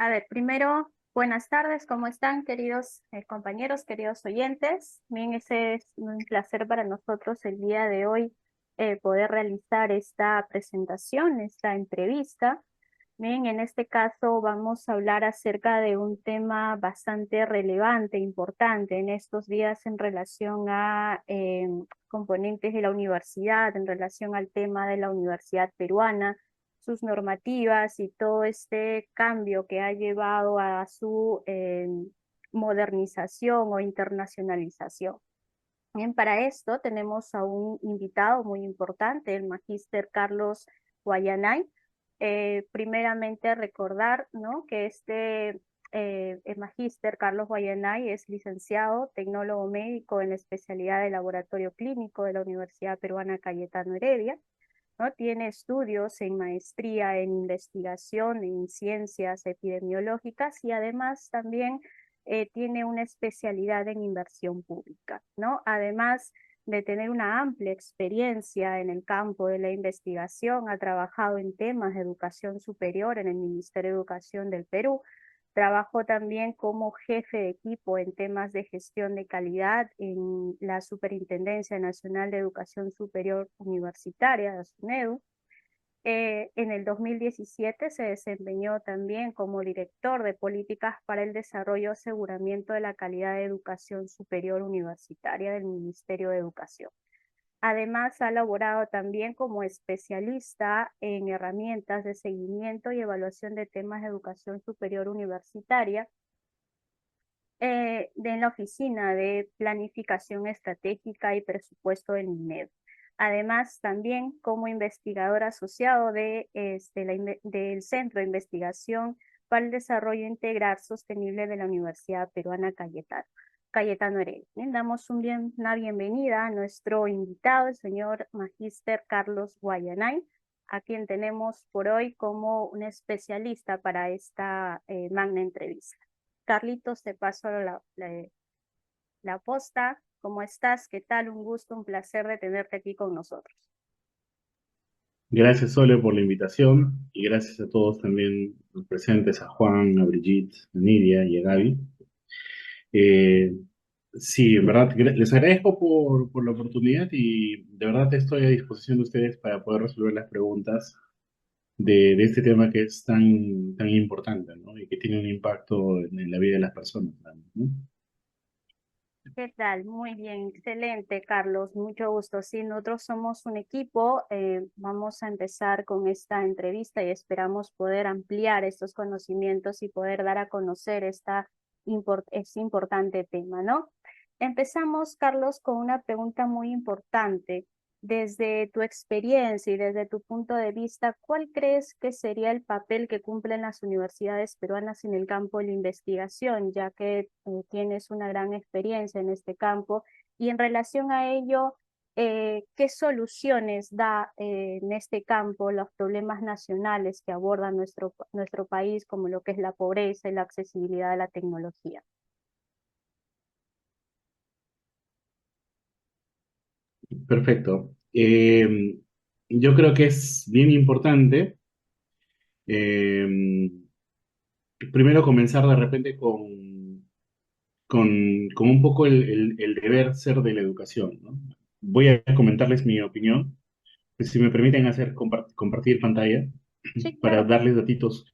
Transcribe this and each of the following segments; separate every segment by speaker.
Speaker 1: A ver, primero, buenas tardes, ¿cómo están, queridos compañeros, queridos oyentes? Bien, ese es un placer para nosotros el día de hoy poder realizar esta presentación, esta entrevista. Bien, en este caso vamos a hablar acerca de un tema bastante relevante, importante en estos días en relación a componentes de la universidad, en relación al tema de la universidad peruana, sus normativas y todo este cambio que ha llevado a su modernización o internacionalización. Bien, para esto tenemos a un invitado muy importante, el magíster Carlos Guayanay. Primeramente recordar, ¿no?, que el magíster Carlos Guayanay es licenciado, tecnólogo médico en la especialidad de laboratorio clínico de la Universidad Peruana Cayetano Heredia, ¿no? Tiene estudios en maestría en investigación en ciencias epidemiológicas y además también tiene una especialidad en inversión pública, ¿no? Además de tener una amplia experiencia en el campo de la investigación, ha trabajado en temas de educación superior en el Ministerio de Educación del Perú. Trabajó también como jefe de equipo en temas de gestión de calidad en la Superintendencia Nacional de Educación Superior Universitaria, la SUNEDU. En el 2017 se desempeñó también como director de políticas para el desarrollo y aseguramiento de la calidad de educación superior universitaria del Ministerio de Educación. Además, ha elaborado también como especialista en herramientas de seguimiento y evaluación de temas de educación superior universitaria en la Oficina de Planificación Estratégica y Presupuesto del MINED. Además, también como investigador asociado del Centro de Investigación para el Desarrollo Integral Sostenible de la Universidad Peruana Cayetano Heredia. Bien, damos una bienvenida a nuestro invitado, el señor magíster Carlos Guayanay, a quien tenemos por hoy como un especialista para esta magna entrevista. Carlitos, te paso la posta. ¿Cómo estás? ¿Qué tal? Un gusto, un placer de tenerte aquí con nosotros.
Speaker 2: Gracias, Sole, por la invitación y gracias a todos también los presentes, a Juan, a Brigitte, a Nidia y a Gaby. Eh, sí, en verdad, les agradezco por la oportunidad y de verdad estoy a disposición de ustedes para poder resolver las preguntas de este tema que es tan importante, ¿no? Y que tiene un impacto en la vida de las personas, ¿no?
Speaker 1: ¿Qué tal? Muy bien, excelente, Carlos. Mucho gusto. Sí, nosotros somos un equipo. Vamos a empezar con esta entrevista y esperamos poder ampliar estos conocimientos y poder dar a conocer este importante tema, ¿no? Empezamos, Carlos, con una pregunta muy importante. Desde tu experiencia y desde tu punto de vista, ¿cuál crees que sería el papel que cumplen las universidades peruanas en el campo de la investigación, ya que tienes una gran experiencia en este campo? Y en relación a ello, ¿qué soluciones da en este campo los problemas nacionales que aborda nuestro país, como lo que es la pobreza y la accesibilidad a la tecnología?
Speaker 2: Perfecto. Yo creo que es bien importante. eh, Primero comenzar de repente con un poco el deber ser de la educación, ¿no? Voy a comentarles mi opinión, pues, si me permiten compartir pantalla
Speaker 1: Sí,
Speaker 2: para
Speaker 1: claro,
Speaker 2: darles datitos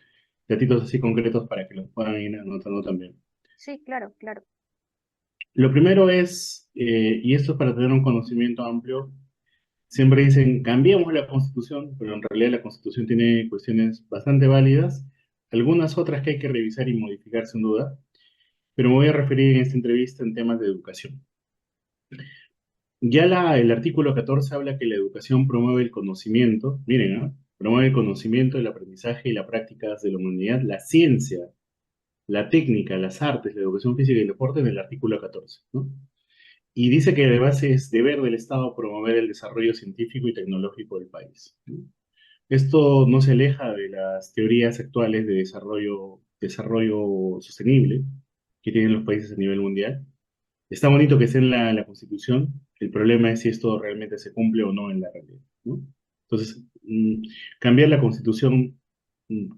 Speaker 2: así concretos para que los puedan ir anotando también.
Speaker 1: sí, claro, claro.
Speaker 2: Lo primero es, y esto es para tener un conocimiento amplio, siempre dicen, cambiemos la Constitución, pero en realidad la Constitución tiene cuestiones bastante válidas, algunas otras que hay que revisar y modificar sin duda, pero me voy a referir en esta entrevista en temas de educación. Ya el artículo 14 habla que la educación promueve el conocimiento, miren, ¿ah? Promueve el conocimiento, el aprendizaje y las prácticas de la humanidad, la ciencia, la técnica, las artes, la educación física y el deporte en el artículo 14, ¿no? Y dice que además es deber del Estado promover el desarrollo científico y tecnológico del país, ¿no? Esto no se aleja de las teorías actuales de desarrollo sostenible que tienen los países a nivel mundial. Está bonito que esté en la Constitución, el problema es si esto realmente se cumple o no en la realidad, ¿no? Entonces, cambiar la Constitución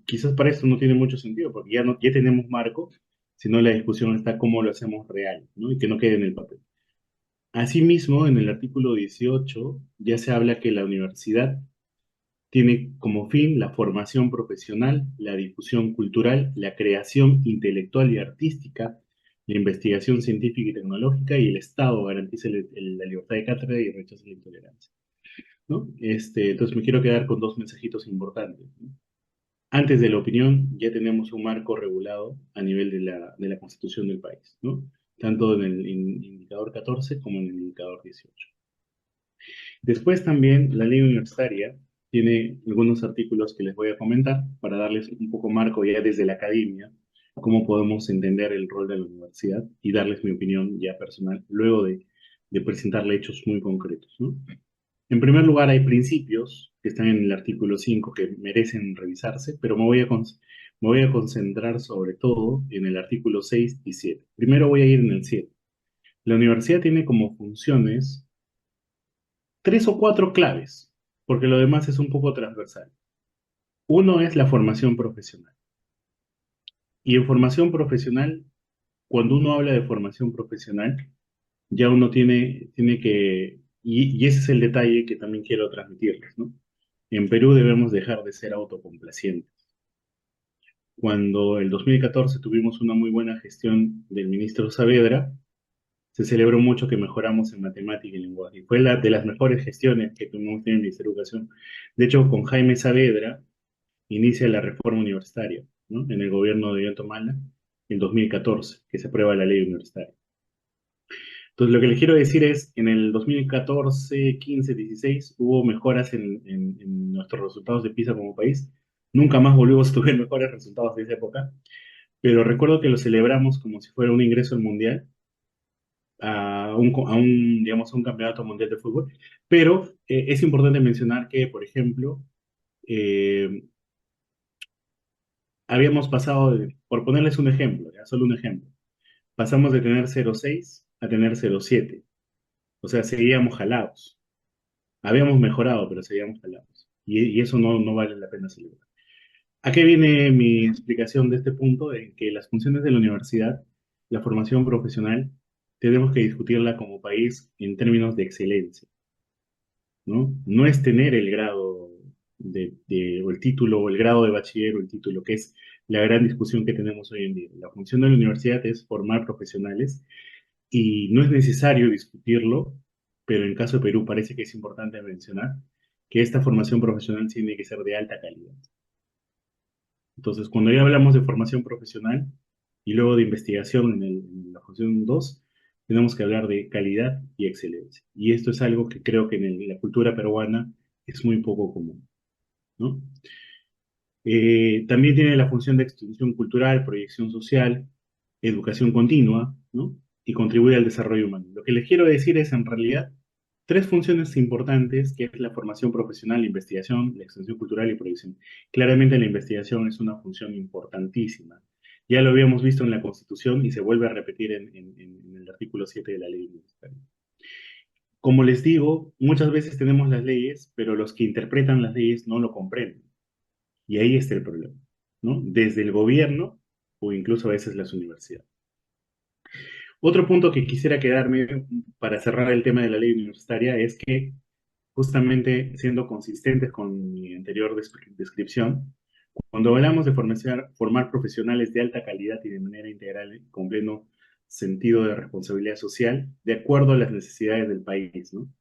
Speaker 2: quizás para esto no tiene mucho sentido, porque ya, no, ya tenemos marco, sino la discusión está cómo lo hacemos real, ¿no? Y que no quede en el papel. Asimismo, en el artículo 18 ya se habla que la universidad tiene como fin la formación profesional, la difusión cultural, la creación intelectual y artística, la investigación científica y tecnológica, y el Estado garantiza la libertad de cátedra y rechaza la intolerancia, ¿no? Entonces me quiero quedar con dos mensajitos importantes, ¿no? Antes de la opinión, ya tenemos un marco regulado a nivel de la Constitución del país, ¿no? Tanto en el indicador 14 como en el indicador 18. Después también la ley universitaria tiene algunos artículos que les voy a comentar para darles un poco marco ya desde la academia, cómo podemos entender el rol de la universidad y darles mi opinión ya personal, luego de presentarle hechos muy concretos, ¿no? En primer lugar, hay principios que están en el artículo 5 que merecen revisarse, pero me voy a concentrar sobre todo en el artículo 6 y 7. Primero voy a ir en el 7. La universidad tiene como funciones tres o cuatro claves, porque lo demás es un poco transversal. Uno es la formación profesional. Y en formación profesional, cuando uno habla de formación profesional, ya uno tiene que, y ese es el detalle que también quiero transmitirles, ¿no? En Perú debemos dejar de ser autocomplacientes. Cuando el 2014 tuvimos una muy buena gestión del ministro Saavedra, se celebró mucho que mejoramos en matemática y lenguaje. Y fue de las mejores gestiones que tuvimos en el Ministerio de Educación. De hecho, con Jaime Saavedra inicia la reforma universitaria, ¿no? En el gobierno de Ollanta Humala, en 2014, que se aprueba la ley universitaria. Entonces, lo que les quiero decir es, en el 2014, 15, 16, hubo mejoras en nuestros resultados de PISA como país. Nunca más volvimos a tener mejores resultados de esa época, pero recuerdo que lo celebramos como si fuera un ingreso al mundial, digamos, a un campeonato mundial de fútbol. Pero es importante mencionar que, por ejemplo, eh, habíamos pasado, por ponerles un ejemplo, ya, solo un ejemplo, pasamos de tener 0,6 a tener 0,7. O sea, seguíamos jalados. Habíamos mejorado, pero seguíamos jalados. Y eso no vale la pena celebrar. ¿A qué viene mi explicación de este punto? En que las funciones de la universidad, la formación profesional, tenemos que discutirla como país en términos de excelencia, ¿no? No es tener el grado o el título, o el grado de bachiller, o el título, que es la gran discusión que tenemos hoy en día. La función de la universidad es formar profesionales y no es necesario discutirlo, pero en caso de Perú parece que es importante mencionar que esta formación profesional tiene que ser de alta calidad. Entonces, cuando ya hablamos de formación profesional y luego de investigación en la función 2, tenemos que hablar de calidad y excelencia. Y esto es algo que creo que en la cultura peruana es muy poco común, ¿no? También tiene la función de extensión cultural, proyección social, educación continua, ¿no? Y contribuye al desarrollo humano. Lo que les quiero decir es, en realidad, tres funciones importantes, que es la formación profesional, la investigación, la extensión cultural y proyección. Claramente la investigación es una función importantísima. Ya lo habíamos visto en la Constitución y se vuelve a repetir en el artículo 7 de la ley universitaria. Como les digo, muchas veces tenemos las leyes, pero los que interpretan las leyes no lo comprenden. Y ahí está el problema, ¿no? Desde el gobierno o incluso a veces las universidades. Otro punto que quisiera quedarme para cerrar el tema de la ley universitaria es que, justamente siendo consistentes con mi anterior descripción, cuando hablamos de formar profesionales de alta calidad y de manera integral, con pleno sentido de responsabilidad social, de acuerdo a las necesidades del país, ¿no?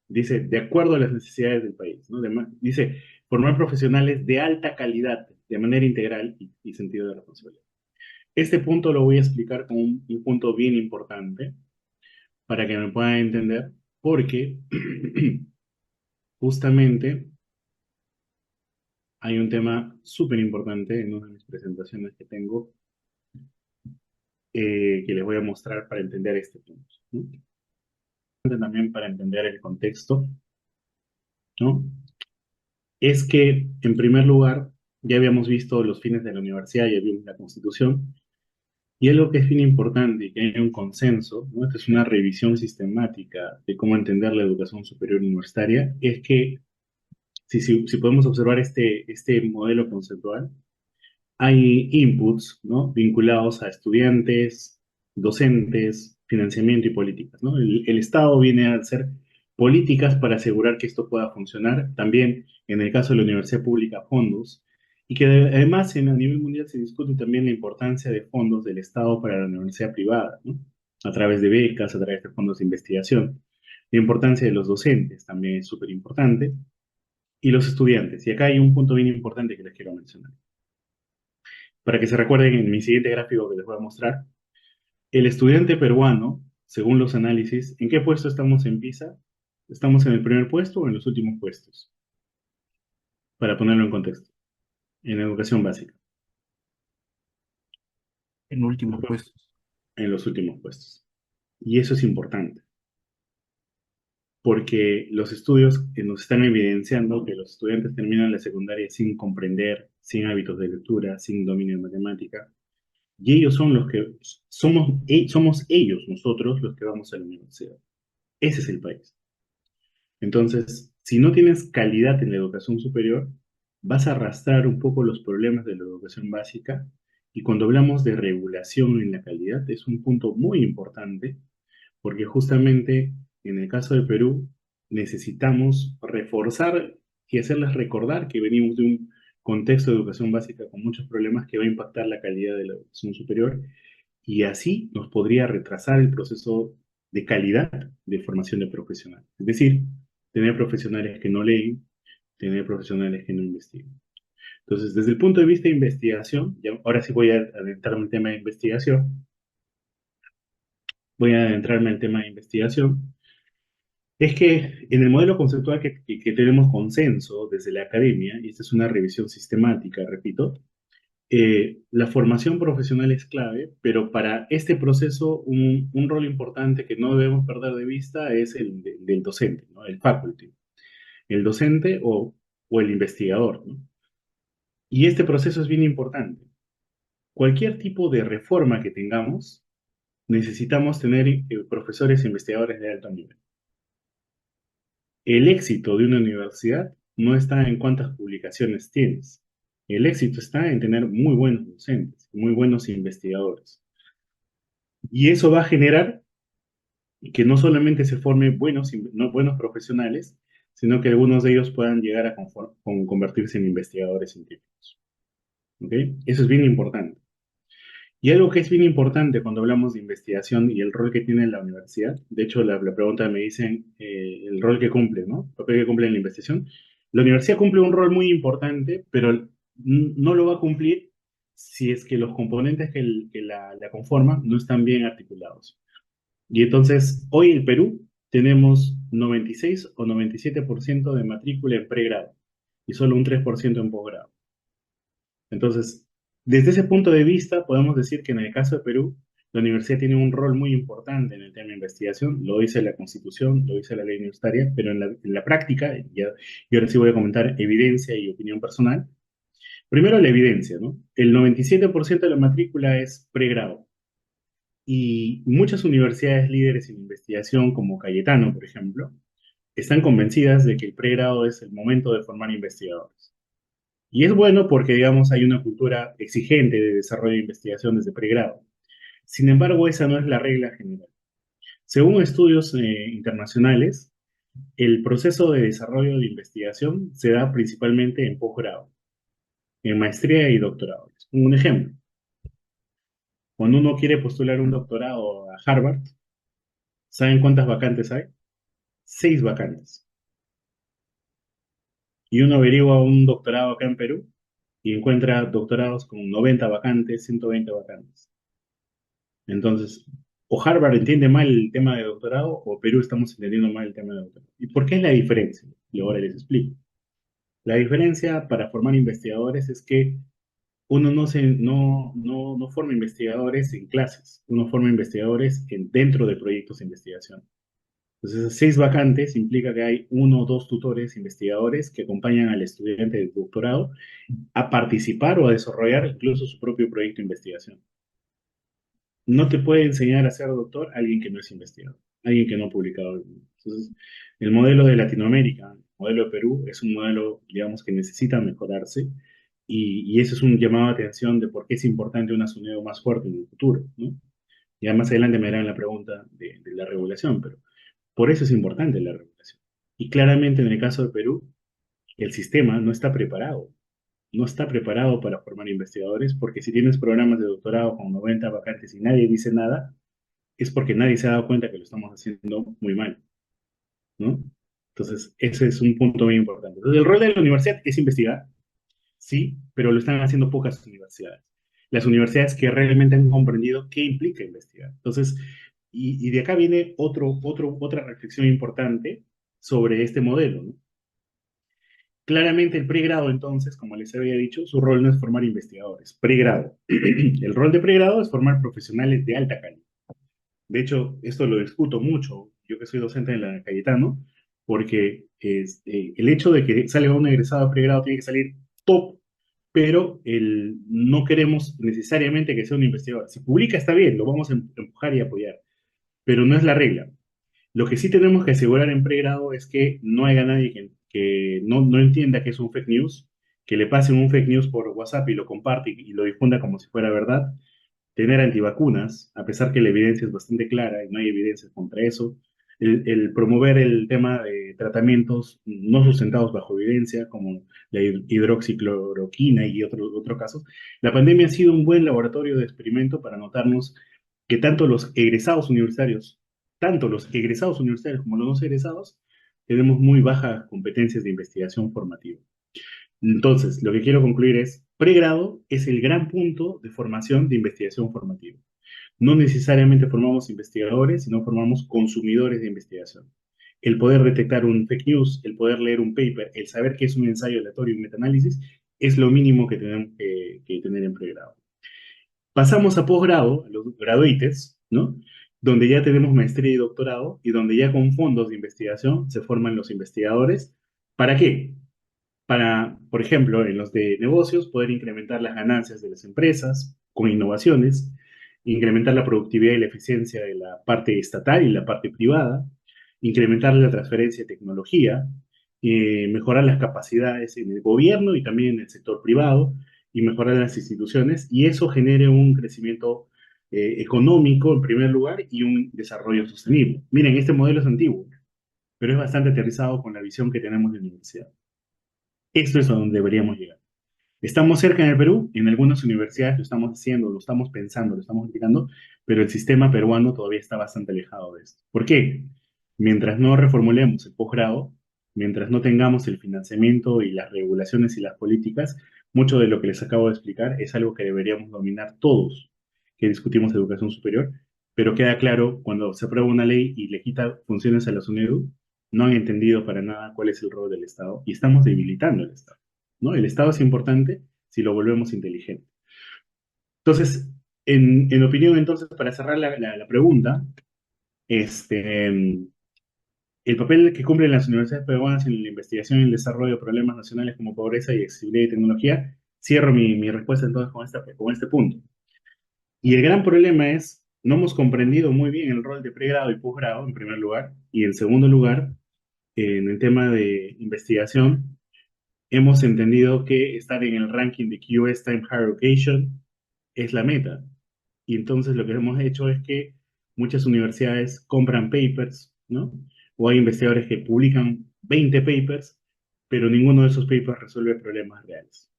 Speaker 2: Dice, de acuerdo a las necesidades del país, ¿no? Dice, formar profesionales de alta calidad, de manera integral y sentido de responsabilidad. Este punto lo voy a explicar como un punto bien importante para que me puedan entender, porque justamente hay un tema súper importante en una de mis presentaciones que tengo, que les voy a mostrar para entender este punto, ¿no? También para entender el contexto, ¿no? Es que, en primer lugar, ya habíamos visto los fines de la universidad, ya vimos la Constitución, y algo que es bien importante y que hay un consenso, ¿no? Esta es una revisión sistemática de cómo entender la educación superior universitaria, es que si podemos observar este modelo conceptual, hay inputs, ¿no? Vinculados a estudiantes, docentes, financiamiento y políticas, ¿no? El Estado viene a hacer políticas para asegurar que esto pueda funcionar. También, en el caso de la universidad pública, fondos. Y que además a nivel mundial se discute también la importancia de fondos del Estado para la universidad privada, ¿no? A través de becas, a través de fondos de investigación. La importancia de los docentes también es súper importante. Y los estudiantes. Y acá hay un punto bien importante que les quiero mencionar. Para que se recuerden en mi siguiente gráfico que les voy a mostrar, el estudiante peruano, según los análisis, ¿en qué puesto estamos en PISA? ¿Estamos en el primer puesto o en los últimos puestos? Para ponerlo en contexto, en educación básica,
Speaker 3: En últimos puestos.
Speaker 2: en los últimos puestos. Y eso es importante, porque los estudios que nos están evidenciando que los estudiantes terminan la secundaria sin comprender, sin hábitos de lectura, sin dominio de matemática, y ellos son los que somos ellos, nosotros, los que vamos a la universidad. Ese es el país. Entonces, si no tienes calidad en la educación superior, vas a arrastrar un poco los problemas de la educación básica. Y cuando hablamos de regulación en la calidad, es un punto muy importante, porque justamente en el caso de Perú necesitamos reforzar y hacerles recordar que venimos de un contexto de educación básica con muchos problemas que va a impactar la calidad de la educación superior y así nos podría retrasar el proceso de calidad de formación de profesionales. Es decir, tener profesionales que no leen, tener profesionales que no investigan. Entonces, desde el punto de vista de investigación, ahora sí voy a adentrarme en el tema de investigación, es que en el modelo conceptual que tenemos consenso desde la academia, y esta es una revisión sistemática, repito, la formación profesional es clave, pero para este proceso un rol importante que no debemos perder de vista es del docente, ¿no? El faculty, el docente o el investigador, ¿no? Y este proceso es bien importante. Cualquier tipo de reforma que tengamos, necesitamos tener profesores e investigadores de alto nivel. El éxito de una universidad no está en cuántas publicaciones tienes. El éxito está en tener muy buenos docentes, muy buenos investigadores. Y eso va a generar que no solamente se formen buenos profesionales, sino que algunos de ellos puedan llegar a convertirse en investigadores científicos. ¿Ok? Eso es bien importante. Y algo que es bien importante cuando hablamos de investigación y el rol que tiene la universidad, de hecho la pregunta me dicen el rol que cumple, ¿no? El papel que cumple en la investigación. La universidad cumple un rol muy importante, pero no lo va a cumplir si es que los componentes que la conforman no están bien articulados. Y entonces, hoy en Perú tenemos 96 o 97% de matrícula en pregrado y solo un 3% en posgrado. Entonces, desde ese punto de vista, podemos decir que en el caso de Perú, la universidad tiene un rol muy importante en el tema de investigación, lo dice la Constitución, lo dice la ley universitaria, pero en la práctica, y ahora sí voy a comentar evidencia y opinión personal. Primero, la evidencia, ¿no? El 97% de la matrícula es pregrado. Y muchas universidades líderes en investigación, como Cayetano, por ejemplo, están convencidas de que el pregrado es el momento de formar investigadores. Y es bueno porque, digamos, hay una cultura exigente de desarrollo de investigación desde pregrado. Sin embargo, esa no es la regla general. Según estudios internacionales, el proceso de desarrollo de investigación se da principalmente en posgrado, en maestría y doctorado. Un ejemplo, cuando uno quiere postular un doctorado a Harvard, ¿saben cuántas vacantes hay? 6 vacantes. Y uno averigua un doctorado acá en Perú y encuentra doctorados con 90 vacantes, 120 vacantes. Entonces, o Harvard entiende mal el tema de doctorado o Perú estamos entendiendo mal el tema de doctorado. ¿Y por qué es la diferencia? Y ahora les explico. La diferencia para formar investigadores es que uno no forma investigadores en clases, uno forma investigadores dentro de proyectos de investigación. Entonces, esas 6 vacantes implica que hay uno o dos tutores investigadores que acompañan al estudiante de doctorado a participar o a desarrollar incluso su propio proyecto de investigación. No te puede enseñar a ser doctor alguien que no es investigador, alguien que no ha publicado. Entonces, el modelo de Latinoamérica, modelo de Perú es un modelo, digamos, que necesita mejorarse y eso es un llamado de atención de por qué es importante una SUNEDU más fuerte en el futuro, ¿no? Ya más adelante me harán la pregunta de la regulación, pero por eso es importante la regulación. Y claramente en el caso de Perú, el sistema no está preparado para formar investigadores, porque si tienes programas de doctorado con 90 vacantes y nadie dice nada, es porque nadie se ha dado cuenta que lo estamos haciendo muy mal, ¿no? Entonces, ese es un punto muy importante. Entonces, el rol de la universidad es investigar, sí, pero lo están haciendo pocas universidades. Las universidades que realmente han comprendido qué implica investigar. Entonces, y de acá viene otra reflexión importante sobre este modelo, ¿no? Claramente el pregrado, entonces, como les había dicho, su rol no es formar investigadores, pregrado. El rol de pregrado es formar profesionales de alta calidad. De hecho, esto lo discuto mucho, yo que soy docente en la Cayetano, porque el hecho de que salga un egresado de pregrado tiene que salir top, pero no queremos necesariamente que sea un investigador. Si publica está bien, lo vamos a empujar y apoyar, pero no es la regla. Lo que sí tenemos que asegurar en pregrado es que no haya nadie que no entienda que es un fake news, que le pasen un fake news por WhatsApp y lo comparte y lo difunda como si fuera verdad, tener antivacunas, a pesar que la evidencia es bastante clara y no hay evidencia contra eso, el promover el tema de tratamientos no sustentados bajo evidencia, como la hidroxicloroquina y otros casos. La pandemia ha sido un buen laboratorio de experimento para notarnos que tanto los egresados universitarios como los no egresados, tenemos muy bajas competencias de investigación formativa. Entonces, lo que quiero concluir es, pregrado es el gran punto de formación de investigación formativa. No necesariamente formamos investigadores, sino formamos consumidores de investigación. El poder detectar un fake news, el poder leer un paper, el saber qué es un ensayo aleatorio y un metaanálisis, es lo mínimo que tenemos que tener en pregrado. Pasamos a posgrado, a los graduates, ¿no? Donde ya tenemos maestría y doctorado y donde ya con fondos de investigación se forman los investigadores. ¿Para qué? Para, por ejemplo, en los de negocios, poder incrementar las ganancias de las empresas con innovaciones, incrementar la productividad y la eficiencia de la parte estatal y la parte privada, incrementar la transferencia de tecnología, mejorar las capacidades en el gobierno y también en el sector privado, y mejorar las instituciones, y eso genere un crecimiento económico en primer lugar y un desarrollo sostenible. Miren, este modelo es antiguo, pero es bastante aterrizado con la visión que tenemos de universidad. Esto es a donde deberíamos llegar. Estamos cerca en el Perú, en algunas universidades lo estamos haciendo, lo estamos pensando, lo estamos aplicando, pero el sistema peruano todavía está bastante alejado de esto. ¿Por qué? Mientras no reformulemos el posgrado, mientras no tengamos el financiamiento y las regulaciones y las políticas, mucho de lo que les acabo de explicar es algo que deberíamos dominar todos que discutimos educación superior, pero queda claro cuando se aprueba una ley y le quita funciones a la SUNEDU, no han entendido para nada cuál es el rol del Estado y estamos debilitando el Estado, ¿no? El Estado es importante si lo volvemos inteligente. Entonces, en opinión, entonces, para cerrar la pregunta, este, el papel que cumplen las universidades peruanas en la investigación y el desarrollo de problemas nacionales como pobreza y accesibilidad y tecnología, cierro mi respuesta entonces con este punto. Y el gran problema es, no hemos comprendido muy bien el rol de pregrado y posgrado, en primer lugar, y en segundo lugar, en el tema de investigación, hemos entendido que estar en el ranking de QS Time Higher Education es la meta. Y entonces lo que hemos hecho es que muchas universidades compran papers, ¿no? O hay investigadores que publican 20 papers, pero ninguno de esos papers resuelve problemas reales.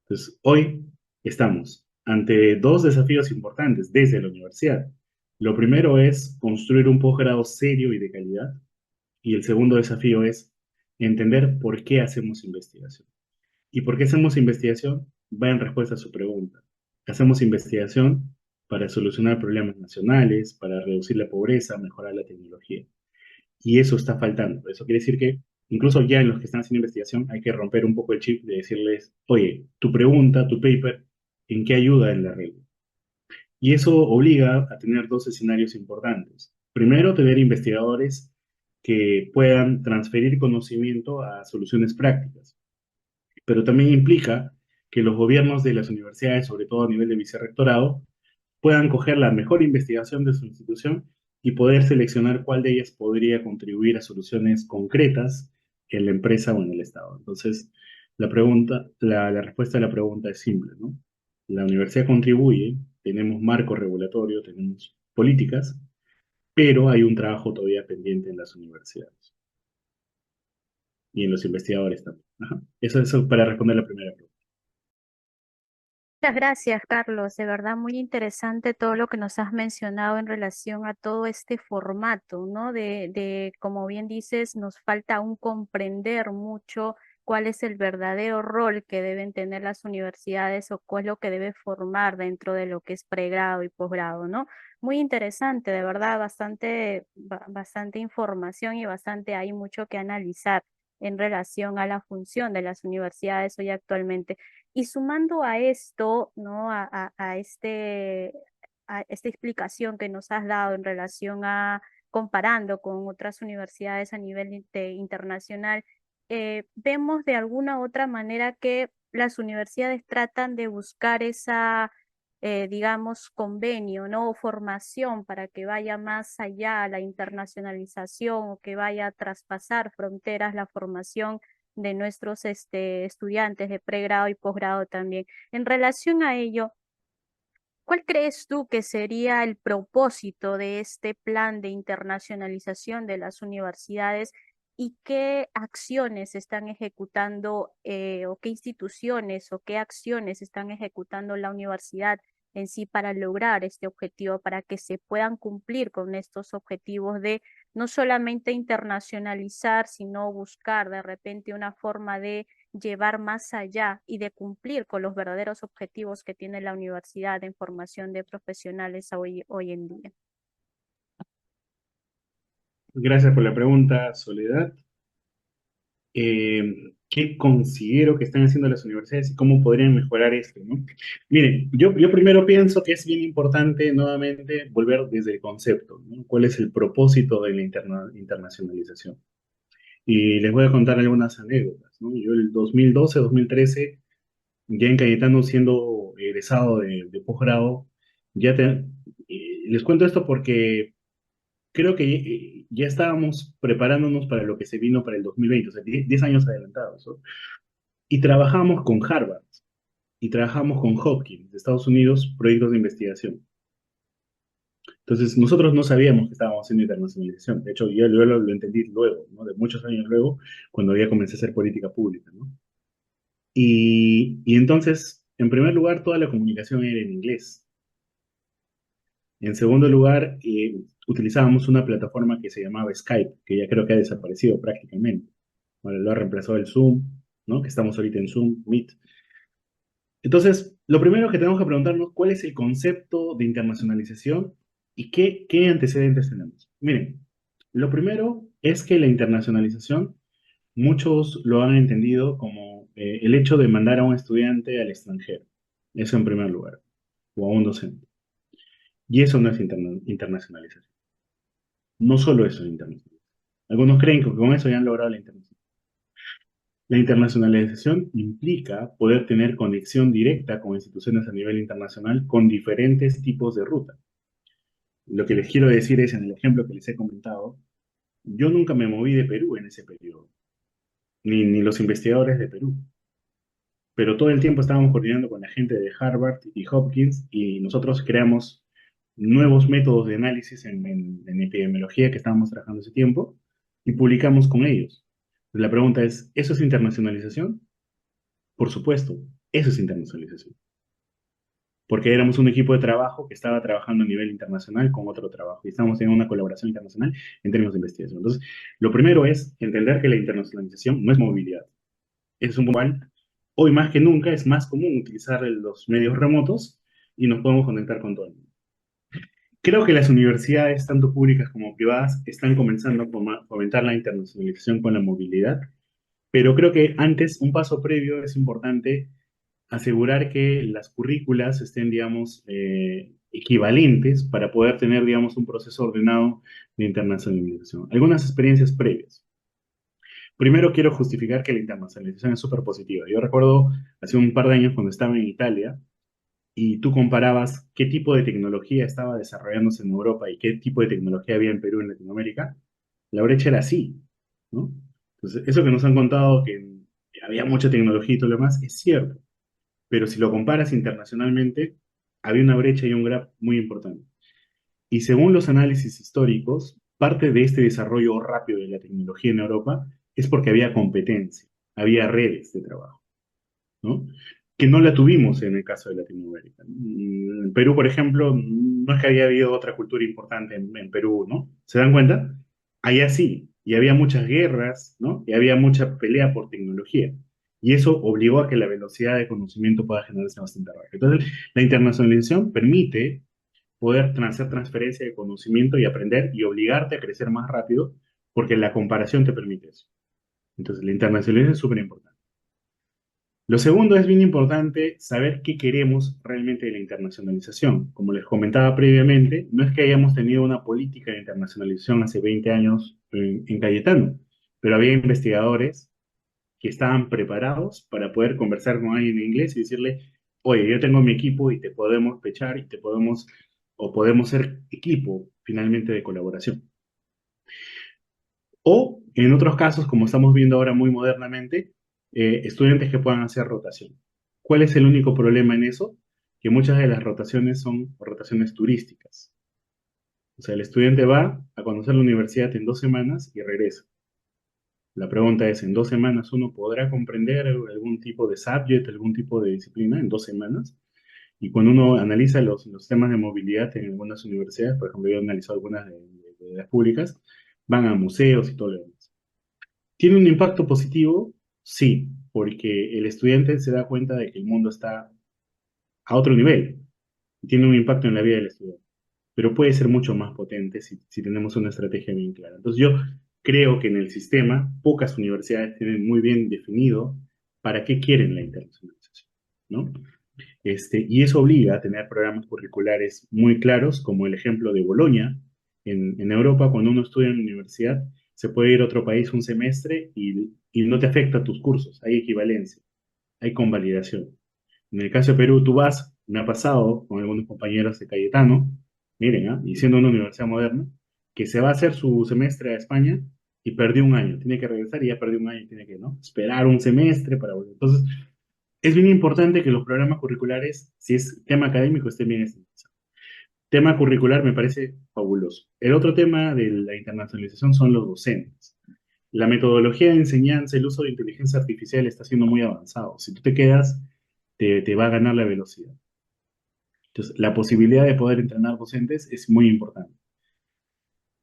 Speaker 2: Entonces, hoy estamos ante dos desafíos importantes desde la universidad. Lo primero es construir un posgrado serio y de calidad. Y el segundo desafío es entender por qué hacemos investigación. ¿Y por qué hacemos investigación? Va en respuesta a su pregunta. Hacemos investigación para solucionar problemas nacionales, para reducir la pobreza, mejorar la tecnología. Y eso está faltando. Eso quiere decir que incluso ya en los que están haciendo investigación hay que romper un poco el chip de decirles, oye, tu pregunta, tu paper, ¿en qué ayuda en la red? Y eso obliga a tener dos escenarios importantes. Primero, tener investigadores que puedan transferir conocimiento a soluciones prácticas, pero también implica que los gobiernos de las universidades, sobre todo a nivel de vicerrectorado, puedan coger la mejor investigación de su institución y poder seleccionar cuál de ellas podría contribuir a soluciones concretas en la empresa o en el Estado. Entonces, la respuesta a la pregunta es simple, ¿no? La universidad contribuye, tenemos marco regulatorio, tenemos políticas, pero hay un trabajo todavía pendiente en las universidades y en los investigadores también. Ajá. Eso para responder la primera pregunta.
Speaker 1: Muchas gracias, Carlos. De verdad, muy interesante todo lo que nos has mencionado en relación a todo este formato, ¿no? Como bien dices, nos falta aún comprender mucho cuál es el verdadero rol que deben tener las universidades o cuál es lo que debe formar dentro de lo que es pregrado y posgrado, ¿no? Muy interesante, de verdad, bastante información y bastante, hay mucho que analizar en relación a la función de las universidades hoy actualmente. Y sumando a esto, ¿no? A esta explicación que nos has dado en relación a comparando con otras universidades a nivel internacional, vemos de alguna u otra manera que las universidades tratan de buscar esa, digamos, convenio, ¿no? O formación para que vaya más allá la internacionalización o que vaya a traspasar fronteras la formación de nuestros estudiantes de pregrado y posgrado también. En relación a ello, ¿cuál crees tú que sería el propósito de este plan de internacionalización de las universidades y qué acciones están ejecutando o qué instituciones o qué acciones están ejecutando la universidad en sí para lograr este objetivo, para que se puedan cumplir con estos objetivos de no solamente internacionalizar, sino buscar de repente una forma de llevar más allá y de cumplir con los verdaderos objetivos que tiene la universidad en formación de profesionales hoy en día?
Speaker 2: Gracias por la pregunta, Soledad. ¿Qué considero que están haciendo las universidades y cómo podrían mejorar esto, ¿no? Miren, yo primero pienso que es bien importante nuevamente volver desde el concepto, ¿no? ¿Cuál es el propósito de la internacionalización? Y les voy a contar algunas anécdotas, ¿no? Yo el 2012, 2013, ya en Cayetano siendo egresado de posgrado, ya les cuento esto porque creo que ya estábamos preparándonos para lo que se vino para el 2020, o sea, 10 años adelantados, ¿no? Y trabajamos con Harvard y trabajamos con Hopkins de Estados Unidos, proyectos de investigación. Entonces, nosotros no sabíamos que estábamos haciendo internacionalización. De hecho, yo lo entendí luego, ¿no? De muchos años luego, cuando ya comencé a hacer política pública, ¿no? Y entonces, en primer lugar, toda la comunicación era en inglés. En segundo lugar, utilizábamos una plataforma que se llamaba Skype, que ya creo que ha desaparecido prácticamente. Ahora lo ha reemplazado el Zoom, ¿no? Que estamos ahorita en Zoom, Meet. Entonces, lo primero que tenemos que preguntarnos, ¿cuál es el concepto de internacionalización y qué antecedentes tenemos? Miren, lo primero es que la internacionalización, muchos lo han entendido como el hecho de mandar a un estudiante al extranjero. Eso en primer lugar, o a un docente. Y eso no es internacionalización. No solo eso es internacionalización. Algunos creen que con eso ya han logrado la internacionalización. La internacionalización implica poder tener conexión directa con instituciones a nivel internacional con diferentes tipos de ruta. Lo que les quiero decir es, en el ejemplo que les he comentado, yo nunca me moví de Perú en ese periodo, ni los investigadores de Perú, pero todo el tiempo estábamos coordinando con la gente de Harvard y Hopkins y nosotros creamos nuevos métodos de análisis en epidemiología que estábamos trabajando ese tiempo y publicamos con ellos. La pregunta es, ¿eso es internacionalización? Por supuesto, eso es internacionalización, porque éramos un equipo de trabajo que estaba trabajando a nivel internacional con otro trabajo y estábamos en una colaboración internacional en términos de investigación. Entonces, lo primero es entender que la internacionalización no es movilidad, es un cual hoy más que nunca es más común utilizar los medios remotos y nos podemos conectar con todo el mundo. Creo que las universidades, tanto públicas como privadas, están comenzando a fomentar la internacionalización con la movilidad, pero creo que antes, un paso previo es importante asegurar que las currículas estén, digamos, equivalentes para poder tener, digamos, un proceso ordenado de internacionalización. Algunas experiencias previas. Primero quiero justificar que la internacionalización es súper positiva. Yo recuerdo hace un par de años cuando estaba en Italia y tú comparabas qué tipo de tecnología estaba desarrollándose en Europa y qué tipo de tecnología había en Perú, en Latinoamérica, la brecha era así, ¿no? Entonces, eso que nos han contado que había mucha tecnología y todo lo demás, es cierto, pero si lo comparas internacionalmente, había una brecha y un gap muy importante. Y según los análisis históricos, parte de este desarrollo rápido de la tecnología en Europa es porque había competencia, había redes de trabajo, ¿no? Que no la tuvimos en el caso de Latinoamérica. En Perú, por ejemplo, no es que haya habido otra cultura importante en Perú, ¿no? ¿Se dan cuenta? Allá sí, y había muchas guerras, ¿no? Y había mucha pelea por tecnología. Y eso obligó a que la velocidad de conocimiento pueda generarse bastante rápido. Entonces, la internacionalización permite poder hacer transferencia de conocimiento y aprender y obligarte a crecer más rápido, porque la comparación te permite eso. Entonces, la internacionalización es súper importante. Lo segundo es bien importante saber qué queremos realmente de la internacionalización. Como les comentaba previamente, no es que hayamos tenido una política de internacionalización hace 20 años en Cayetano, pero había investigadores que estaban preparados para poder conversar con alguien en inglés y decirle, oye, yo tengo mi equipo y te podemos pechar y te podemos, o podemos ser equipo finalmente de colaboración. O en otros casos, como estamos viendo ahora muy modernamente, estudiantes que puedan hacer rotación. ¿Cuál es el único problema en eso? Que muchas de las rotaciones son rotaciones turísticas. O sea, el estudiante va a conocer la universidad en 2 semanas y regresa. La pregunta es, ¿en 2 semanas uno podrá comprender algún tipo de subject, algún tipo de disciplina en 2 semanas? Y cuando uno analiza los temas de movilidad en algunas universidades, por ejemplo, yo he analizado algunas de las públicas, van a museos y todo lo demás. ¿Tiene un impacto positivo? Sí, porque el estudiante se da cuenta de que el mundo está a otro nivel y tiene un impacto en la vida del estudiante, pero puede ser mucho más potente si tenemos una estrategia bien clara. Entonces yo creo que en el sistema pocas universidades tienen muy bien definido para qué quieren la internacionalización, ¿no? Y eso obliga a tener programas curriculares muy claros, como el ejemplo de Bolonia. En Europa, cuando uno estudia en la universidad, se puede ir a otro país un semestre y no te afecta tus cursos, hay equivalencia, hay convalidación. En el caso de Perú, tú vas, me ha pasado con algunos compañeros de Cayetano, miren, y siendo una universidad moderna, que se va a hacer su semestre a España y perdió un año, tiene que regresar y ya perdió un año, tiene que, ¿no? Esperar un semestre para volver. Entonces, es bien importante que los programas curriculares, si es tema académico, estén bien estandarizados. Tema curricular me parece fabuloso. El otro tema de la internacionalización son los docentes. La metodología de enseñanza, el uso de inteligencia artificial está siendo muy avanzado. Si tú te quedas, te va a ganar la velocidad. Entonces, la posibilidad de poder entrenar docentes es muy importante.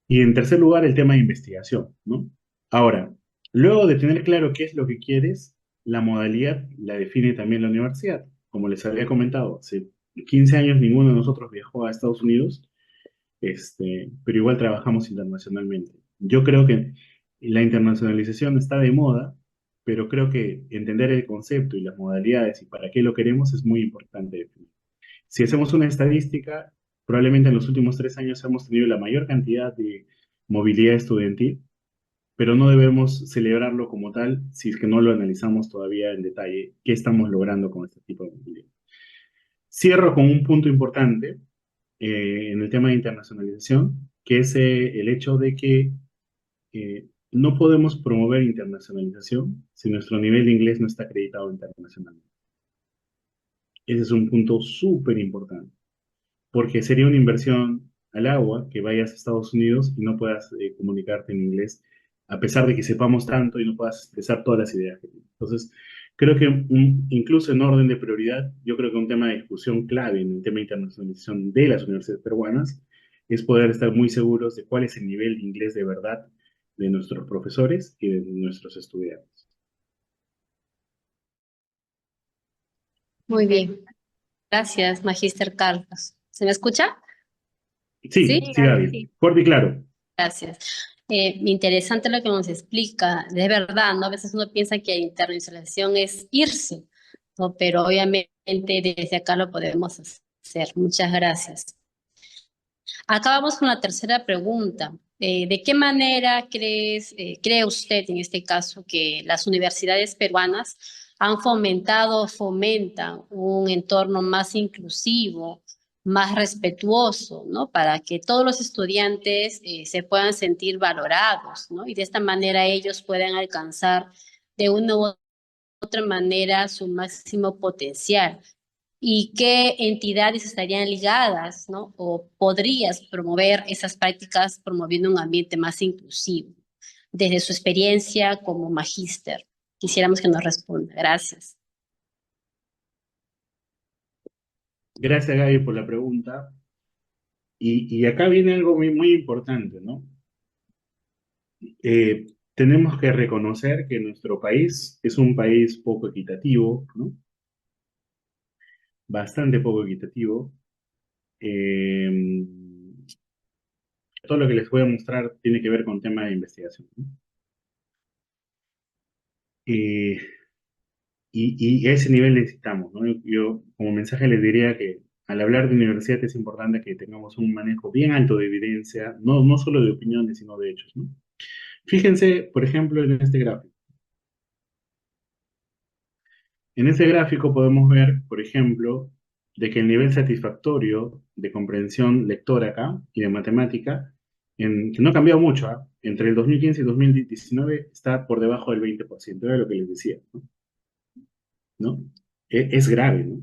Speaker 2: Y en tercer lugar, el tema de investigación, ¿no? Ahora, luego de tener claro qué es lo que quieres, la modalidad la define también la universidad. Como les había comentado, hace 15 años ninguno de nosotros viajó a Estados Unidos, pero igual trabajamos internacionalmente. Yo creo que la internacionalización está de moda, pero creo que entender el concepto y las modalidades y para qué lo queremos es muy importante definir. Si hacemos una estadística, probablemente en los últimos 3 años hemos tenido la mayor cantidad de movilidad estudiantil, pero no debemos celebrarlo como tal si es que no lo analizamos todavía en detalle, qué estamos logrando con este tipo de movilidad. Cierro con un punto importante en el tema de internacionalización, que es el hecho de que no podemos promover internacionalización si nuestro nivel de inglés no está acreditado internacionalmente. Ese es un punto súper importante, porque sería una inversión al agua que vayas a Estados Unidos y no puedas comunicarte en inglés, a pesar de que sepamos tanto y no puedas expresar todas las ideas que tienes. Entonces, creo que incluso en orden de prioridad, yo creo que un tema de discusión clave en el tema de internacionalización de las universidades peruanas es poder estar muy seguros de cuál es el nivel de inglés de verdad de nuestros profesores y de nuestros estudiantes.
Speaker 4: Muy bien. Gracias, Magíster Carlos. ¿Se me escucha?
Speaker 2: Sí,
Speaker 4: Sí,
Speaker 2: sí, Gaby.
Speaker 1: Sí.
Speaker 2: Fuerte y claro.
Speaker 4: gracias. Interesante lo que nos explica. De verdad, ¿no? A veces uno piensa que internacionalización es irse, ¿no? Pero obviamente desde acá lo podemos hacer. Muchas gracias. Acá vamos con la tercera pregunta. ¿De qué manera cree usted en este caso que las universidades peruanas han fomentado o fomentan un entorno más inclusivo, más respetuoso, ¿no? Para que todos los estudiantes se puedan sentir valorados, ¿no? Y de esta manera ellos puedan alcanzar de una u otra manera su máximo potencial. ¿Y qué entidades estarían ligadas, ¿no? O podrías promover esas prácticas promoviendo un ambiente más inclusivo, desde su experiencia como magíster? Quisiéramos que nos responda. Gracias.
Speaker 2: Gracias, Gaby, por la pregunta. Y acá viene algo muy importante, ¿no? Tenemos que reconocer que nuestro país es un país poco equitativo, ¿no? Bastante poco equitativo. Eh, Todo lo que les voy a mostrar tiene que ver con temas de investigación, ¿no? Eh, y a ese nivel necesitamos, ¿no? Yo como mensaje les diría que al hablar de universidad es importante que tengamos un manejo bien alto de evidencia, no solo de opiniones, sino de hechos, ¿no? Fíjense, por ejemplo, en este gráfico. En este gráfico podemos ver, por ejemplo, de que el nivel satisfactorio de comprensión lectora acá y de matemática, que no ha cambiado mucho, ¿ah? Entre el 2015 y 2019 está por debajo del 20%, era lo que les decía, ¿no? ¿No? Es grave, ¿no?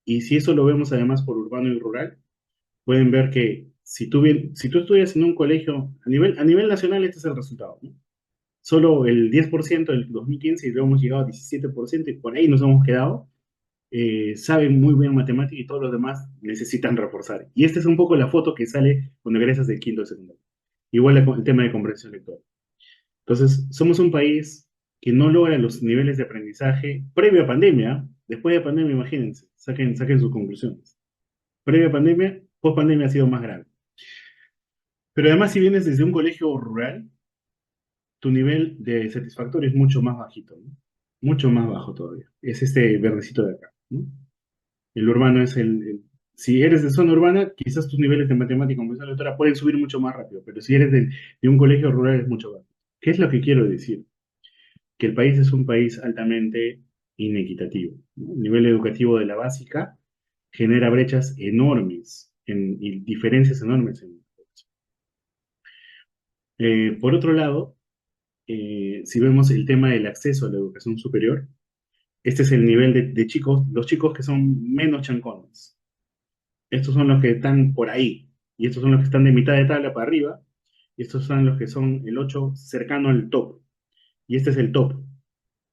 Speaker 2: Y si eso lo vemos además por urbano y rural, pueden ver que si tú estudias en un colegio, a nivel nacional este es el resultado, ¿no? Solo el 10% del 2015 y luego hemos llegado a 17% y por ahí nos hemos quedado, saben muy bien matemática y todos los demás necesitan reforzar. Y esta es un poco la foto que sale cuando egresas del quinto de secundaria. Igual el tema de comprensión lectora. Entonces, somos un país que no logra los niveles de aprendizaje previo a pandemia. Después de pandemia, imagínense, saquen sus conclusiones. Previo a pandemia, post pandemia ha sido más grave. Pero además, si vienes desde un colegio rural, tu nivel de satisfactorio es mucho más bajito, ¿no? Mucho más bajo todavía. Es este verdecito de acá, ¿no? El urbano es si eres de zona urbana, quizás tus niveles de matemática y comprensión lectora pueden subir mucho más rápido, pero si eres de un colegio rural es mucho más. ¿Qué es lo que quiero decir? Que el país es un país altamente inequitativo, ¿no? El nivel educativo de la básica genera brechas enormes y diferencias enormes en. Por otro lado, si vemos el tema del acceso a la educación superior, este es el nivel de chicos, los chicos que son menos chancones. Estos son los que están por ahí, y estos son los que están de mitad de tabla para arriba, y estos son los que son el 8 cercano al top, y este es el top,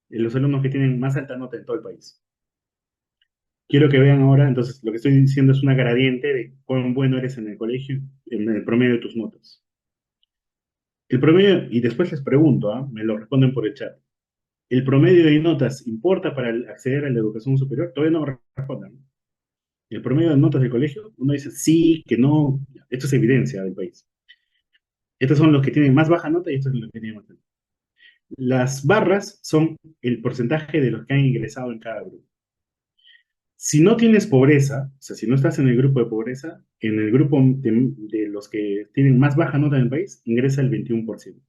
Speaker 2: los alumnos que tienen más alta nota en todo el país. Quiero que vean ahora, entonces, lo que estoy diciendo es una gradiente de cuán bueno eres en el colegio, en el promedio de tus notas. El promedio, y después les pregunto, me lo responden por el chat. ¿El promedio de notas importa para acceder a la educación superior? Todavía no me respondan. El promedio de notas del colegio, uno dice sí, que no. Esto es evidencia del país. Estos son los que tienen más baja nota y estos son los que tienen más alta. Las barras son el porcentaje de los que han ingresado en cada grupo. Si no tienes pobreza, o sea, si no estás en el grupo de pobreza, en el grupo de los que tienen más baja nota en el país, ingresa el 21%.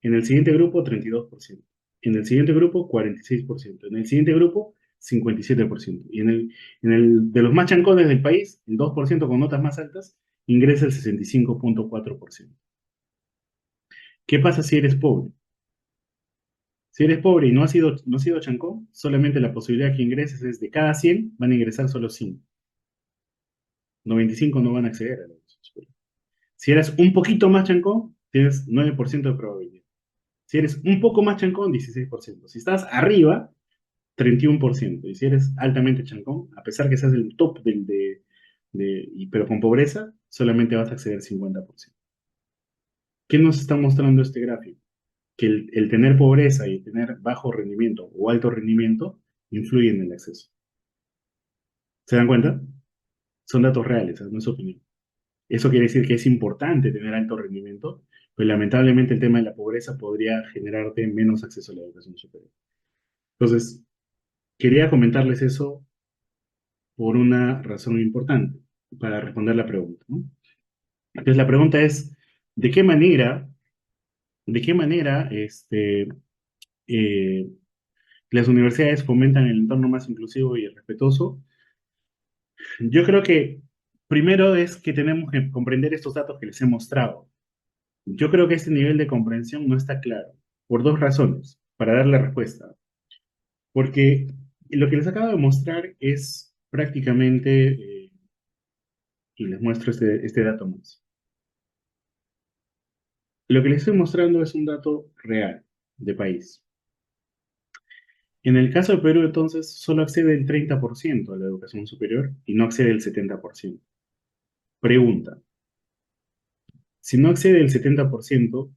Speaker 2: En el siguiente grupo, 32%. En el siguiente grupo, 46%. En el siguiente grupo, 57%. Y en el de los más chancones del país, el 2% con notas más altas, ingresa el 65.4%. ¿Qué pasa si eres pobre? Si eres pobre y no has sido chancón, solamente la posibilidad que ingreses es de cada 100, van a ingresar solo 5. 95 no van a acceder a la educación superior. Si eres un poquito más chancón, tienes 9% de probabilidad. Si eres un poco más chancón, 16%. Si estás arriba, 31%. Y si eres altamente chancón, a pesar que seas el top pero con pobreza, solamente vas a acceder al 50%. ¿Qué nos está mostrando este gráfico? Que el tener pobreza y el tener bajo rendimiento o alto rendimiento influyen en el acceso. ¿Se dan cuenta? Son datos reales, no es opinión. Eso quiere decir que es importante tener alto rendimiento, pero lamentablemente el tema de la pobreza podría generarte menos acceso a la educación superior. Entonces, quería comentarles eso por una razón importante, para responder la pregunta, ¿no? Entonces, la pregunta es, ¿de qué manera eh, las universidades fomentan el entorno más inclusivo y respetuoso? Yo creo que primero es que tenemos que comprender estos datos que les he mostrado. Yo creo que este nivel de comprensión no está claro, por dos razones, para dar la respuesta. Porque lo que les acabo de mostrar es prácticamente, y les muestro este dato más. Lo que les estoy mostrando es un dato real de país. En el caso de Perú, entonces, solo accede el 30% a la educación superior y no accede el 70%. Pregunta, si no accede el 70%,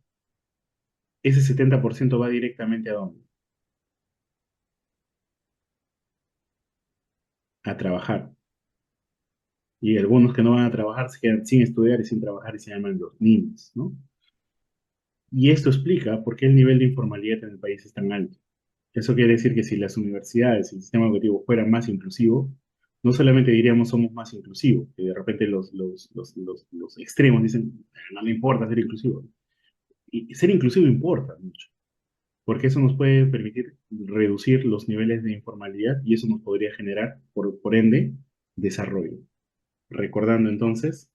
Speaker 2: ese 70% va directamente ¿a dónde? A trabajar. Y algunos que no van a trabajar se quedan sin estudiar y sin trabajar y se llaman los niños, ¿no? Y esto explica por qué el nivel de informalidad en el país es tan alto. Eso quiere decir que si las universidades y el sistema educativo fueran más inclusivo, no solamente diríamos somos más inclusivos, que de repente los extremos dicen, no le importa ser inclusivo. Y ser inclusivo importa mucho, porque eso nos puede permitir reducir los niveles de informalidad y eso nos podría generar, por ende, desarrollo. Recordando entonces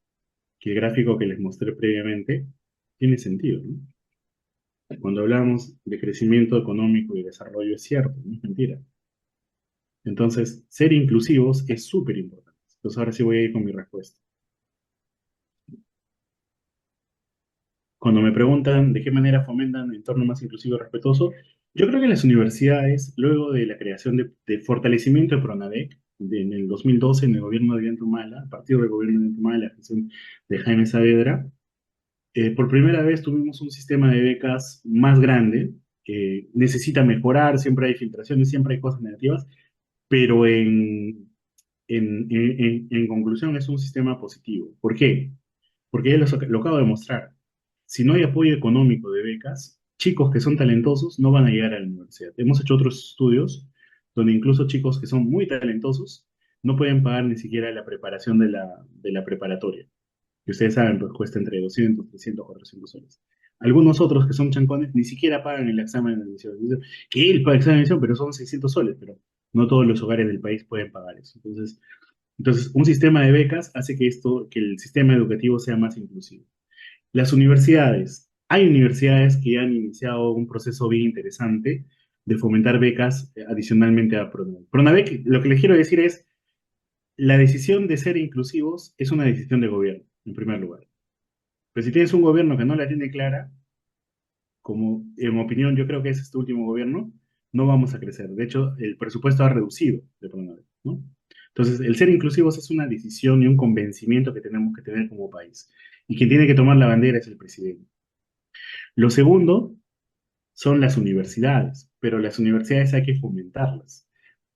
Speaker 2: que el gráfico que les mostré previamente tiene sentido, ¿no? Cuando hablamos de crecimiento económico y desarrollo es cierto, no es mentira. Entonces, ser inclusivos es súper importante. Entonces, ahora sí voy a ir con mi respuesta. Cuando me preguntan de qué manera fomentan un entorno más inclusivo y respetuoso, yo creo que las universidades, luego de la creación de fortalecimiento de PRONADEC, en el 2012, en el gobierno de Ollanta Humala, a partir del gobierno de Ollanta Humala, la gestión de Jaime Saavedra, por primera vez tuvimos un sistema de becas más grande, que necesita mejorar, siempre hay filtraciones, siempre hay cosas negativas, pero en conclusión es un sistema positivo. ¿Por qué? Porque ya lo acabo de mostrar. Si no hay apoyo económico de becas, chicos que son talentosos no van a llegar a la universidad. Hemos hecho otros estudios donde incluso chicos que son muy talentosos no pueden pagar ni siquiera la preparación de la preparatoria, que ustedes saben, pues cuesta entre 200, 300, 400 soles. Algunos otros que son chancones ni siquiera pagan el examen de admisión. Dicen que él paga el examen de admisión, pero son 600 soles, pero no todos los hogares del país pueden pagar eso. Entonces, un sistema de becas hace que el sistema educativo sea más inclusivo. Las universidades. Hay universidades que ya han iniciado un proceso bien interesante de fomentar becas adicionalmente a PRONAVEC. PRONAVEC, lo que les quiero decir es, la decisión de ser inclusivos es una decisión de gobierno, en primer lugar. Pero si tienes un gobierno que no la tiene clara, como en mi opinión yo creo que es este último gobierno, no vamos a crecer. De hecho, el presupuesto ha reducido de PRONAVEC, ¿no? Entonces, el ser inclusivos es una decisión y un convencimiento que tenemos que tener como país. Y quien tiene que tomar la bandera es el presidente. Lo segundo son las universidades, pero las universidades hay que fomentarlas,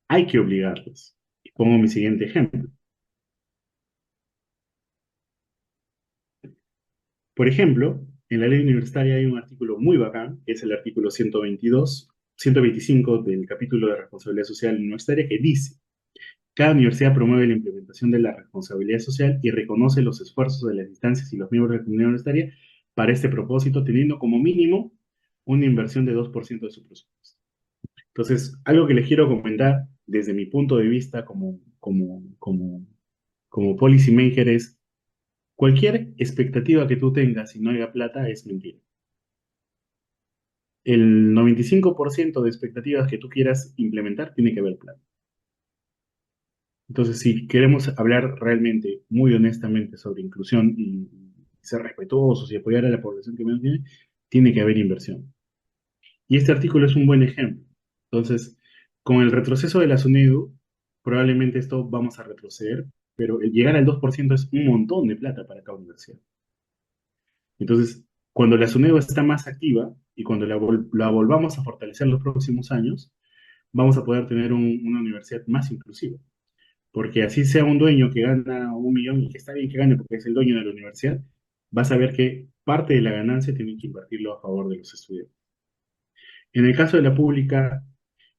Speaker 2: hay que obligarlas. Y pongo mi siguiente ejemplo. Por ejemplo, en la ley universitaria hay un artículo muy bacán, que es el artículo 125 del capítulo de responsabilidad social universitaria, que dice, cada universidad promueve la implementación de la responsabilidad social y reconoce los esfuerzos de las instancias y los miembros de la comunidad universitaria para este propósito, teniendo como mínimo una inversión de 2% de su presupuesto. Entonces, algo que les quiero comentar desde mi punto de vista como policy maker es, cualquier expectativa que tú tengas y no haya plata es mentira. El 95% de expectativas que tú quieras implementar tiene que haber plata. Entonces, si queremos hablar realmente, muy honestamente sobre inclusión y ser respetuosos y apoyar a la población que menos tiene, tiene que haber inversión. Y este artículo es un buen ejemplo. Entonces, con el retroceso de la SUNEDU, probablemente esto vamos a retroceder, pero el llegar al 2% es un montón de plata para cada universidad. Entonces, cuando la SUNEDU está más activa y cuando la volvamos a fortalecer en los próximos años, vamos a poder tener una universidad más inclusiva. Porque así sea un dueño que gana 1 millón y que está bien que gane porque es el dueño de la universidad, vas a ver que parte de la ganancia tiene que invertirlo a favor de los estudiantes. En el caso de la pública,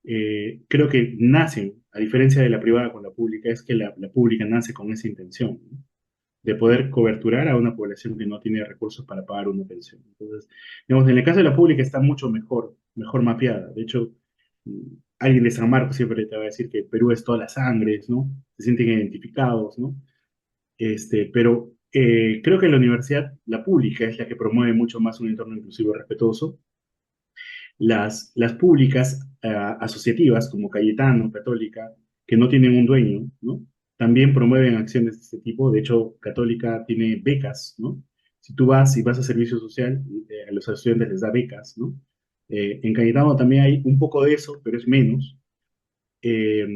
Speaker 2: creo que nacen, a diferencia de la privada con la pública, es que la pública nace con esa intención, ¿no? De poder coberturar a una población que no tiene recursos para pagar una pensión. Entonces, digamos, en el caso de la pública está mucho mejor mapeada. De hecho, alguien de San Marcos siempre te va a decir que Perú es todas las sangres, ¿no? Se sienten identificados, ¿no? Pero creo que la universidad, la pública, es la que promueve mucho más un entorno inclusivo y respetuoso. Las públicas asociativas, como Cayetano, Católica, que no tienen un dueño, ¿no? También promueven acciones de este tipo. De hecho, Católica tiene becas, ¿no? Si tú vas y vas a servicio social, a los estudiantes les da becas, ¿no? En Cayetano también hay un poco de eso, pero es menos. Eh,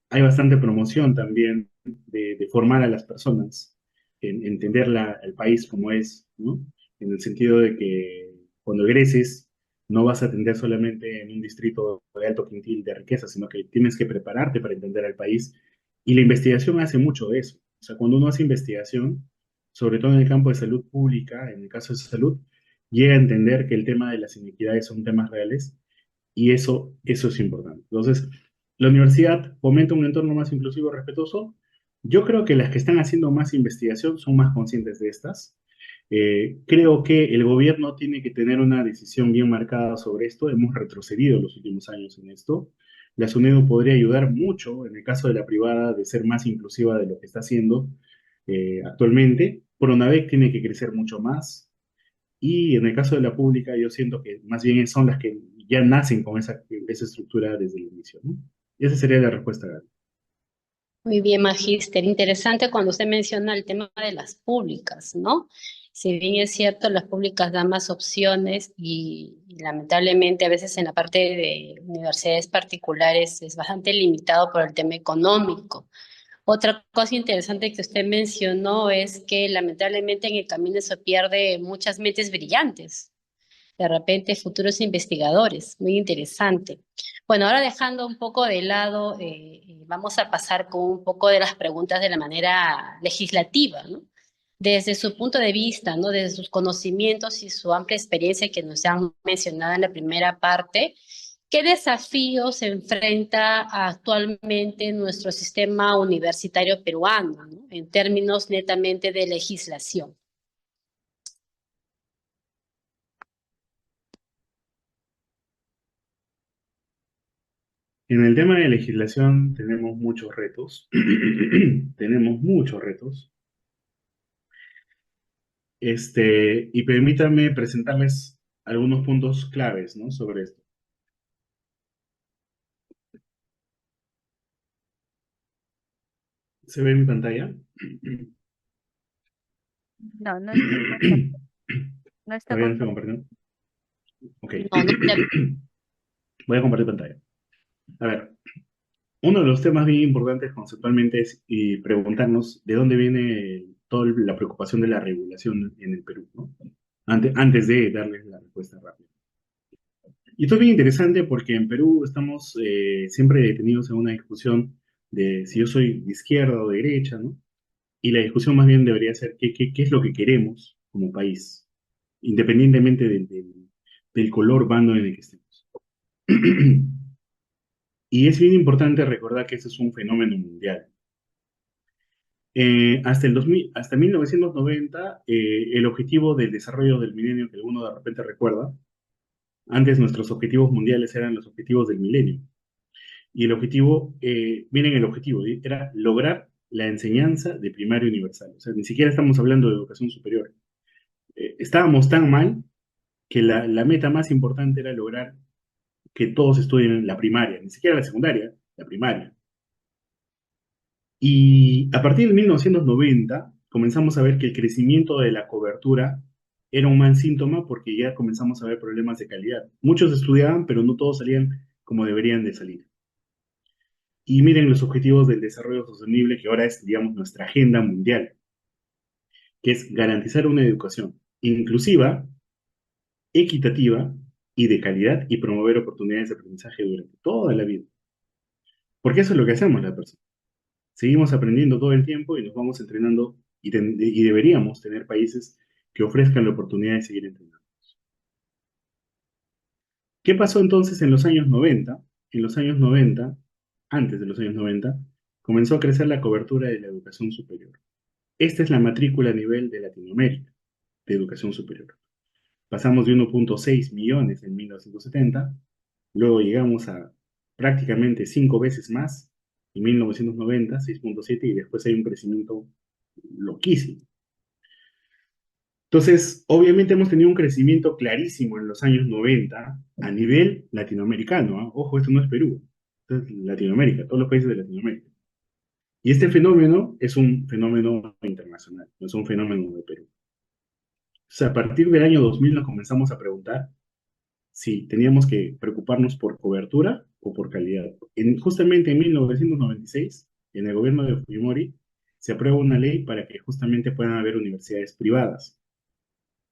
Speaker 2: Hay bastante promoción también de formar a las personas, en entender el país como es, ¿no? En el sentido de que cuando egreses no vas a atender solamente en un distrito de alto quintil de riqueza, sino que tienes que prepararte para entender el país. Y la investigación hace mucho de eso. O sea, cuando uno hace investigación, sobre todo en el campo de salud pública, en el caso de salud, llega a entender que el tema de las inequidades son temas reales y eso es importante. Entonces, la universidad fomenta un entorno más inclusivo y respetuoso. Yo creo que las que están haciendo más investigación son más conscientes de estas. Creo que el gobierno tiene que tener una decisión bien marcada sobre esto. Hemos retrocedido en los últimos años en esto. La SUNEDU podría ayudar mucho, en el caso de la privada, de ser más inclusiva de lo que está haciendo actualmente. Pronavec tiene que crecer mucho más. Y en el caso de la pública, yo siento que más bien son las que ya nacen con esa estructura desde el inicio, ¿no? Y esa sería la respuesta, Gaby.
Speaker 4: Muy bien, Magíster. Interesante cuando usted menciona el tema de las públicas, ¿no? Si bien es cierto, las públicas dan más opciones y lamentablemente a veces en la parte de universidades particulares es bastante limitado por el tema económico. Otra cosa interesante que usted mencionó es que lamentablemente en el camino se pierde muchas mentes brillantes, de repente futuros investigadores, muy interesante. Bueno, ahora dejando un poco de lado, vamos a pasar con un poco de las preguntas de la manera legislativa, ¿no? Desde su punto de vista, ¿no? Desde sus conocimientos y su amplia experiencia que nos han mencionado en la primera parte, ¿qué desafíos se enfrenta actualmente nuestro sistema universitario peruano, ¿no? En términos netamente de legislación?
Speaker 2: En el tema de legislación tenemos muchos retos. Tenemos muchos retos. Y permítanme presentarles algunos puntos claves, ¿no? Sobre esto. ¿Se ve mi pantalla?
Speaker 1: No, no está
Speaker 2: ¿Todavía no estoy
Speaker 1: compartido.
Speaker 2: compartiendo? Ok.
Speaker 4: No, no te...
Speaker 2: Voy a compartir pantalla. A ver, uno de los temas bien importantes conceptualmente es preguntarnos de dónde viene toda la preocupación de la regulación en el Perú, ¿no? Antes de darles la respuesta rápida. Y esto es bien interesante porque en Perú estamos siempre detenidos en una discusión de si yo soy de izquierda o de derecha, ¿no? Y la discusión más bien debería ser qué es lo que queremos como país, independientemente del color bando en el que estemos. Y es bien importante recordar que este es un fenómeno mundial. Hasta 1990, el objetivo del desarrollo del milenio que uno de repente recuerda, antes nuestros objetivos mundiales eran los objetivos del milenio. Y el objetivo, miren el objetivo, era lograr la enseñanza de primaria universal. O sea, ni siquiera estamos hablando de educación superior. Estábamos tan mal que la meta más importante era lograr que todos estudien la primaria, ni siquiera la secundaria, la primaria. Y a partir de 1990 comenzamos a ver que el crecimiento de la cobertura era un mal síntoma porque ya comenzamos a ver problemas de calidad. Muchos estudiaban, pero no todos salían como deberían de salir. Y miren los objetivos del desarrollo sostenible, que ahora es, digamos, nuestra agenda mundial, que es garantizar una educación inclusiva, equitativa y de calidad y promover oportunidades de aprendizaje durante toda la vida. Porque eso es lo que hacemos las personas. Seguimos aprendiendo todo el tiempo y nos vamos entrenando y deberíamos tener países que ofrezcan la oportunidad de seguir entrenando. ¿Qué pasó entonces en los años 90? En los años 90, antes de los años 90, comenzó a crecer la cobertura de la educación superior. Esta es la matrícula a nivel de Latinoamérica de educación superior. Pasamos de 1.6 millones en 1970, luego llegamos a prácticamente 5 veces más en 1990, 6.7, y después hay un crecimiento loquísimo. Entonces, obviamente hemos tenido un crecimiento clarísimo en los años 90 a nivel latinoamericano, ¿ah? Ojo, esto no es Perú, esto es Latinoamérica, todos los países de Latinoamérica. Y este fenómeno es un fenómeno internacional, no es un fenómeno de Perú. O sea, a partir del año 2000 nos comenzamos a preguntar si teníamos que preocuparnos por cobertura o por calidad. Justamente en 1996, en el gobierno de Fujimori, se aprueba una ley para que justamente puedan haber universidades privadas.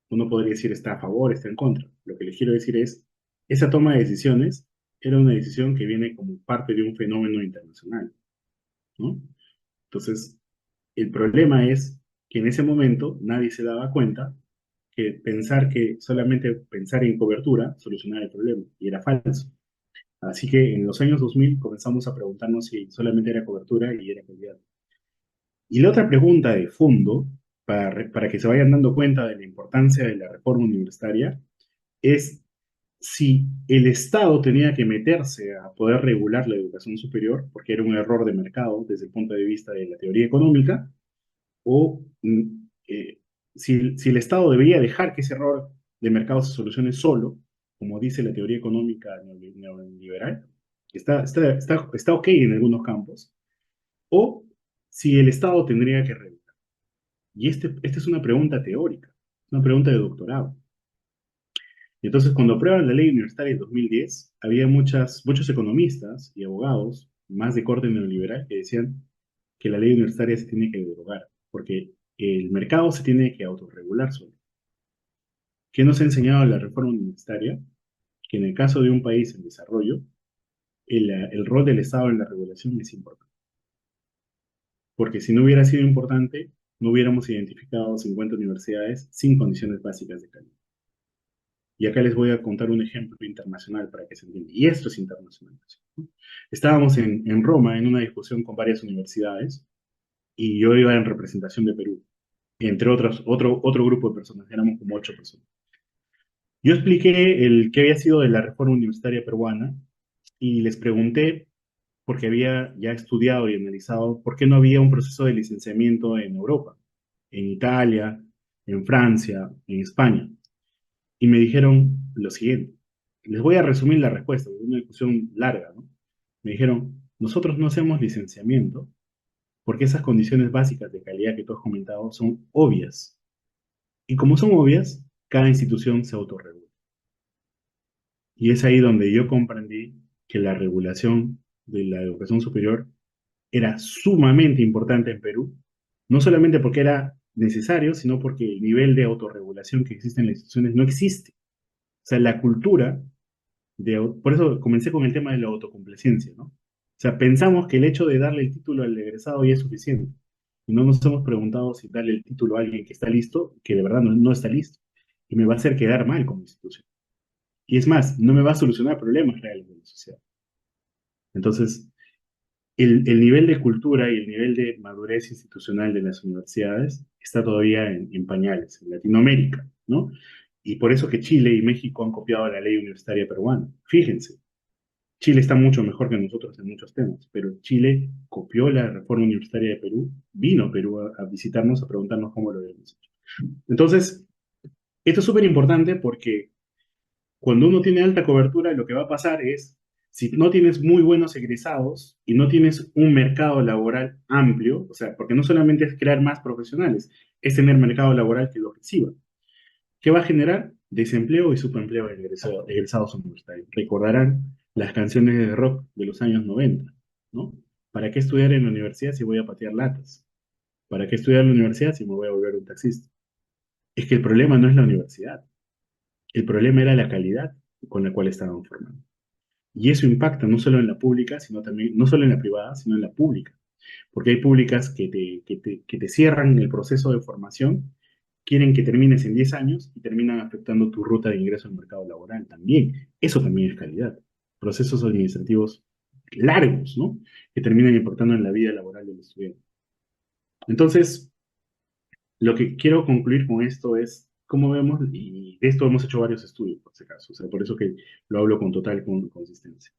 Speaker 2: Uno podría decir está a favor, está en contra. Lo que les quiero decir es, esa toma de decisiones era una decisión que viene como parte de un fenómeno internacional, ¿no? Entonces, el problema es que en ese momento nadie se daba cuenta que solamente pensar en cobertura solucionaba el problema, y era falso. Así que en los años 2000 comenzamos a preguntarnos si solamente era cobertura y era calidad. Y la otra pregunta de fondo, para que se vayan dando cuenta de la importancia de la reforma universitaria, es si el Estado tenía que meterse a poder regular la educación superior, porque era un error de mercado desde el punto de vista de la teoría económica, o si el Estado debería dejar que ese error de mercado se solucione solo, como dice la teoría económica neoliberal, que está ok en algunos campos, o si el Estado tendría que regular. Y esta es una pregunta teórica, una pregunta de doctorado. Y entonces, cuando aprueban la ley universitaria en 2010, había muchos economistas y abogados, más de corte neoliberal, que decían que la ley universitaria se tiene que derogar, porque el mercado se tiene que autorregular solo. ¿Qué nos ha enseñado la reforma universitaria? Que en el caso de un país en desarrollo, el rol del Estado en la regulación es importante. Porque si no hubiera sido importante, no hubiéramos identificado 50 universidades sin condiciones básicas de calidad. Y acá les voy a contar un ejemplo internacional para que se entienda. Y esto es internacional, ¿no? Estábamos en Roma en una discusión con varias universidades y yo iba en representación de Perú, entre otro grupo de personas, éramos como 8 personas. Yo expliqué el que había sido de la reforma universitaria peruana y les pregunté, porque había ya estudiado y analizado, por qué no había un proceso de licenciamiento en Europa, en Italia, en Francia, en España. Y me dijeron lo siguiente. Les voy a resumir la respuesta, es una discusión larga, ¿no? Me dijeron, nosotros no hacemos licenciamiento porque esas condiciones básicas de calidad que tú has comentado son obvias. Y como son obvias, cada institución se autorregula. Y es ahí donde yo comprendí que la regulación de la educación superior era sumamente importante en Perú, no solamente porque era necesario, sino porque el nivel de autorregulación que existe en las instituciones no existe. O sea, la cultura por eso comencé con el tema de la autocomplacencia, ¿no? O sea, pensamos que el hecho de darle el título al egresado ya es suficiente. Y no nos hemos preguntado si darle el título a alguien que está listo, que de verdad no está listo. Y me va a hacer quedar mal como institución. Y es más, no me va a solucionar problemas reales de la sociedad. Entonces, el nivel de cultura y el nivel de madurez institucional de las universidades está todavía en pañales, en Latinoamérica, ¿no? Y por eso que Chile y México han copiado la ley universitaria peruana. Fíjense, Chile está mucho mejor que nosotros en muchos temas, pero Chile copió la reforma universitaria de Perú, vino a Perú a visitarnos, a preguntarnos cómo lo habíamos hecho. Entonces, esto es súper importante porque cuando uno tiene alta cobertura, lo que va a pasar es, si no tienes muy buenos egresados y no tienes un mercado laboral amplio, o sea, porque no solamente es crear más profesionales, es tener mercado laboral que lo reciba. ¿Qué va a generar? Desempleo y subempleo de egresados universitarios. Recordarán las canciones de rock de los años 90, ¿no? ¿Para qué estudiar en la universidad si voy a patear latas? ¿Para qué estudiar en la universidad si me voy a volver un taxista? Es que el problema no es la universidad. El problema era la calidad con la cual estaban formando. Y eso impacta no solo en la pública, sino también, no solo en la privada, sino en la pública. Porque hay públicas que te cierran el proceso de formación, quieren que termines en 10 años y terminan afectando tu ruta de ingreso al mercado laboral también. Eso también es calidad. Procesos administrativos largos, ¿no? Que terminan impactando en la vida laboral del estudiante. Entonces, lo que quiero concluir con esto es cómo vemos, y de esto hemos hecho varios estudios, por si acaso, o sea, por eso que lo hablo con total consistencia.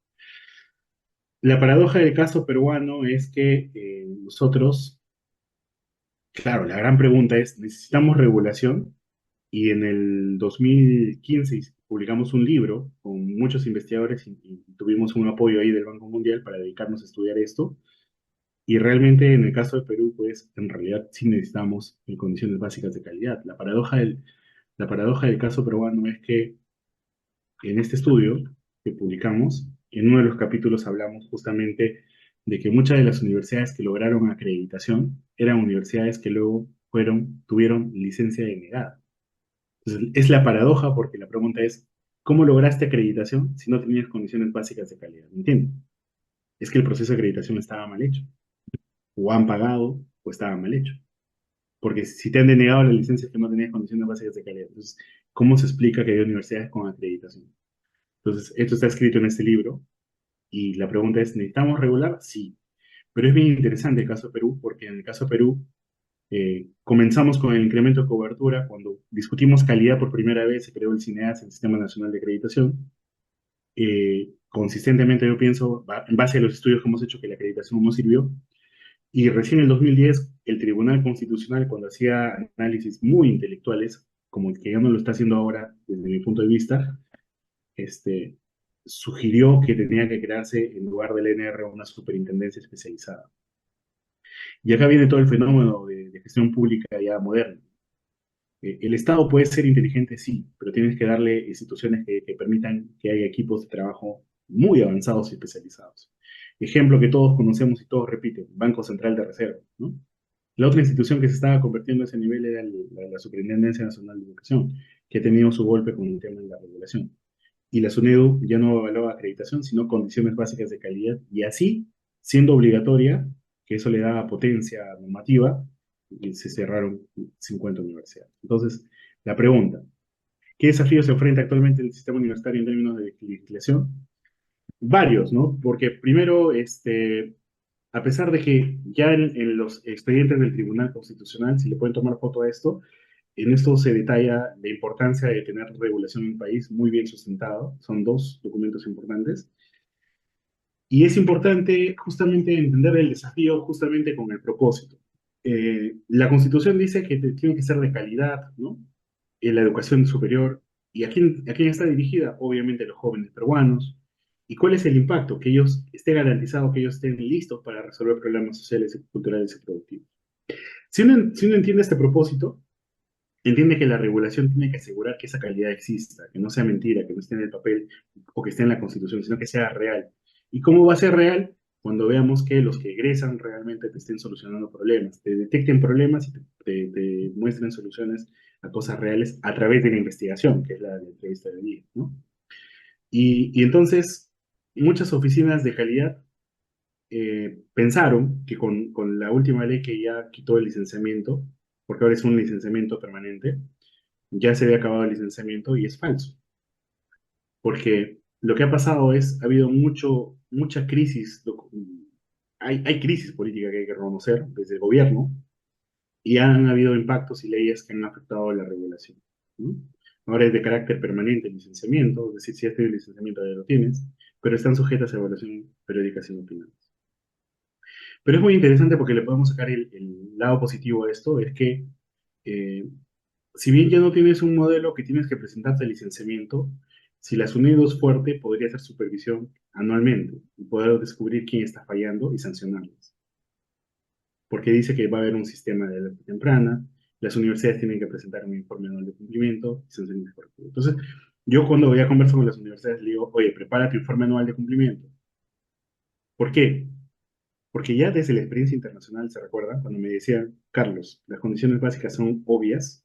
Speaker 2: La paradoja del caso peruano es que nosotros, claro, la gran pregunta es, ¿necesitamos regulación? Y en el 2015 publicamos un libro con muchos investigadores y tuvimos un apoyo ahí del Banco Mundial para dedicarnos a estudiar esto. Y realmente en el caso de Perú, pues en realidad sí necesitamos condiciones básicas de calidad. La paradoja del caso peruano es que en este estudio que publicamos, en uno de los capítulos hablamos justamente de que muchas de las universidades que lograron acreditación eran universidades que luego tuvieron licencia denegada. Entonces, es la paradoja porque la pregunta es, ¿cómo lograste acreditación si no tenías condiciones básicas de calidad? ¿Me entiendes? Es que el proceso de acreditación estaba mal hecho, o han pagado, o estaba mal hecho. Porque si te han denegado la licencia es que no tenías condiciones básicas de calidad. Entonces, ¿cómo se explica que hay universidades con acreditación? Entonces, esto está escrito en este libro, y la pregunta es, ¿necesitamos regular? Sí. Pero es bien interesante el caso de Perú, porque en el caso de Perú, comenzamos con el incremento de cobertura. Cuando discutimos calidad por primera vez, se creó el CINEAS, el Sistema Nacional de Acreditación. Consistentemente yo pienso, en base a los estudios que hemos hecho, que la acreditación no sirvió. Y recién en el 2010, el Tribunal Constitucional, cuando hacía análisis muy intelectuales, como el que ya no lo está haciendo ahora desde mi punto de vista, este, sugirió que tenía que crearse en lugar del NR una superintendencia especializada. Y acá viene todo el fenómeno de gestión pública ya moderno. El Estado puede ser inteligente, sí, pero tienes que darle instituciones que permitan que haya equipos de trabajo muy avanzados y especializados. Ejemplo que todos conocemos y todos repiten, Banco Central de Reserva, ¿no? La otra institución que se estaba convirtiendo a ese nivel era la Superintendencia Nacional de Educación, que ha tenido su golpe con el tema de la regulación. Y la SUNEDU ya no evaluaba acreditación, sino condiciones básicas de calidad, y así, siendo obligatoria, que eso le daba potencia normativa, y se cerraron 50 universidades. Entonces, la pregunta, ¿qué desafíos se enfrenta actualmente el sistema universitario en términos de legislación? Varios, ¿no? Porque primero, a pesar de que ya en los expedientes del Tribunal Constitucional, si le pueden tomar foto a esto, en esto se detalla la importancia de tener regulación en un país muy bien sustentado. Son dos documentos importantes. Y es importante justamente entender el desafío justamente con el propósito. La Constitución dice que tiene que ser de calidad, ¿no? La educación superior. ¿Y a quién está dirigida? Obviamente a los jóvenes peruanos. ¿Y cuál es el impacto? Que ellos esté garantizado, que ellos estén listos para resolver problemas sociales, culturales y productivos. Si uno entiende este propósito, entiende que la regulación tiene que asegurar que esa calidad exista, que no sea mentira, que no esté en el papel o que esté en la Constitución, sino que sea real. ¿Y cómo va a ser real? Cuando veamos que los que egresan realmente te estén solucionando problemas, te detecten problemas y te muestren soluciones a cosas reales a través de la investigación, que es la entrevista de día, ¿no? Y entonces, muchas oficinas de calidad pensaron que con la última ley que ya quitó el licenciamiento, porque ahora es un licenciamiento permanente, ya se había acabado el licenciamiento, y es falso, porque lo que ha pasado es, ha habido mucha crisis, hay crisis política que hay que reconocer desde el gobierno, y han habido impactos y leyes que han afectado la regulación, ¿no? Ahora es de carácter permanente el licenciamiento, es decir, si has tenido el licenciamiento ya lo tienes, pero están sujetas a evaluación periódica sin opiniones. Pero es muy interesante porque le podemos sacar el lado positivo a esto, es que eh, si bien ya no tienes un modelo que tienes que presentarte al licenciamiento, si la SUNEDU es fuerte, podría hacer supervisión anualmente y poder descubrir quién está fallando y sancionarlos. Porque dice que va a haber un sistema de alerta temprana, las universidades tienen que presentar un informe anual de cumplimiento y sanciones correctivas. Entonces, yo cuando voy a conversar con las universidades, le digo, oye, prepara tu informe anual de cumplimiento. ¿Por qué? Porque ya desde la experiencia internacional, ¿se recuerda? Cuando me decían, Carlos, las condiciones básicas son obvias,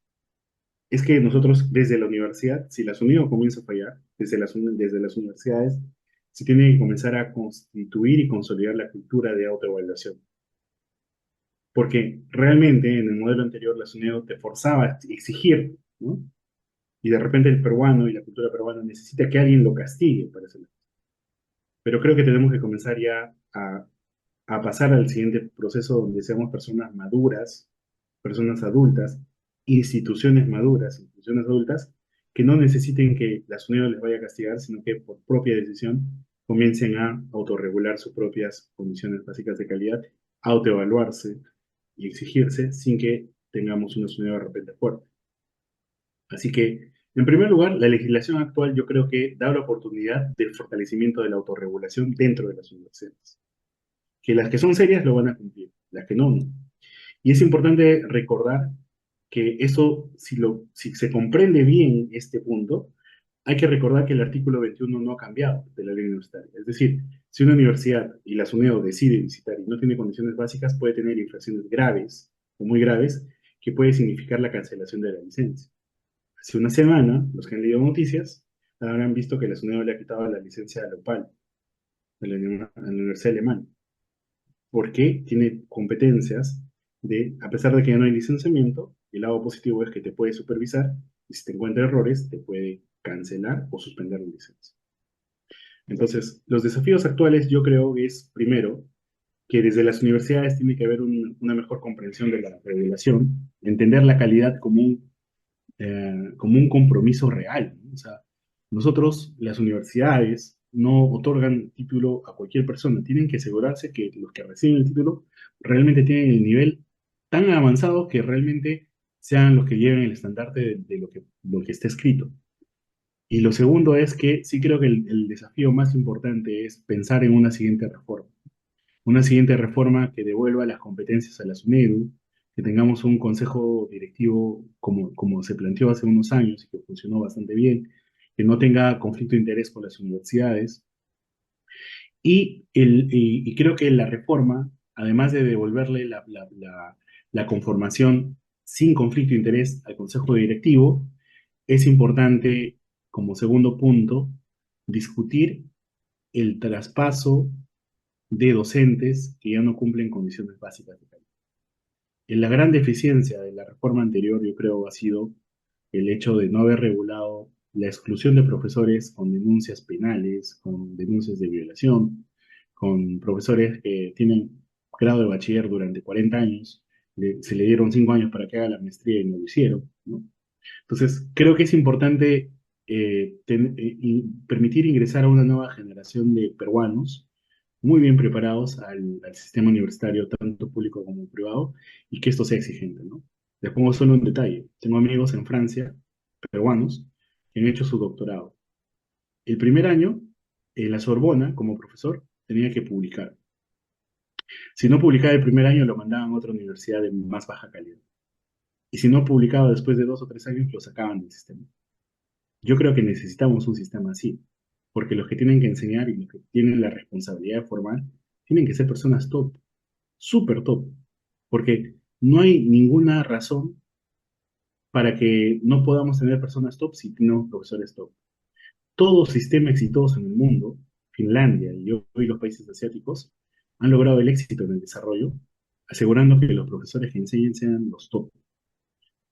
Speaker 2: es que nosotros desde la universidad, si la SUNEDU comienza a fallar, desde las universidades, se tiene que comenzar a constituir y consolidar la cultura de autoevaluación. Porque realmente en el modelo anterior la SUNEDU te forzaba a exigir, ¿no? Y de repente el peruano y la cultura peruana necesita que alguien lo castigue para hacerlo. Pero creo que tenemos que comenzar ya a pasar al siguiente proceso donde seamos personas maduras, personas adultas, instituciones adultas, que no necesiten que la SUNEDU les vaya a castigar, sino que por propia decisión comiencen a autorregular sus propias condiciones básicas de calidad, autoevaluarse y exigirse sin que tengamos una SUNEDU de repente fuerte. Así que, en primer lugar, la legislación actual yo creo que da la oportunidad del fortalecimiento de la autorregulación dentro de las universidades. Que las que son serias lo van a cumplir, las que no, no. Y es importante recordar que eso, si se comprende bien este punto, hay que recordar que el artículo 21 no ha cambiado de la ley universitaria. Es decir, si una universidad y la SUNEDO decide visitar y no tiene condiciones básicas, puede tener infracciones graves o muy graves que puede significar la cancelación de la licencia. Hace una semana, los que han leído noticias habrán visto que la SUNEDO le ha quitado la licencia a la UPAL, a la Universidad Alemana, porque tiene competencias de, a pesar de que ya no hay licenciamiento, el lado positivo es que te puede supervisar y si te encuentra errores, te puede cancelar o suspender la licencia. Entonces, los desafíos actuales yo creo que es, primero, que desde las universidades tiene que haber una mejor comprensión de la regulación, entender la calidad como un compromiso real, ¿no? O sea, nosotros, las universidades, no otorgan título a cualquier persona, tienen que asegurarse que los que reciben el título realmente tienen el nivel tan avanzado que realmente sean los que lleven el estandarte de lo que está escrito. Y lo segundo es que sí creo que el desafío más importante es pensar en una siguiente reforma que devuelva las competencias a la SUNEDU, que tengamos un consejo directivo como se planteó hace unos años y que funcionó bastante bien, que no tenga conflicto de interés con las universidades. Y creo que la reforma, además de devolverle la conformación sin conflicto de interés al consejo directivo, es importante, como segundo punto, discutir el traspaso de docentes que ya no cumplen condiciones básicas de calidad. La gran deficiencia de la reforma anterior, yo creo, ha sido el hecho de no haber regulado la exclusión de profesores con denuncias penales, con denuncias de violación, con profesores que tienen grado de bachiller durante 40 años, se le dieron 5 años para que haga la maestría y no lo hicieron, ¿no? Entonces, creo que es importante permitir ingresar a una nueva generación de peruanos muy bien preparados al sistema universitario, tanto público como privado, y que esto sea exigente, ¿no? Les pongo solo un detalle. Tengo amigos en Francia, peruanos, que han hecho su doctorado. El primer año, en la Sorbona, como profesor, tenía que publicar. Si no publicaba el primer año, lo mandaban a otra universidad de más baja calidad. Y si no publicaba después de 2 o 3 años, lo sacaban del sistema. Yo creo que necesitamos un sistema así, porque los que tienen que enseñar y los que tienen la responsabilidad de formar, tienen que ser personas top, súper top, porque no hay ninguna razón para que no podamos tener personas top si no profesores top. Todo sistema exitoso en el mundo, Finlandia y hoy los países asiáticos, han logrado el éxito en el desarrollo, asegurando que los profesores que enseñen sean los top.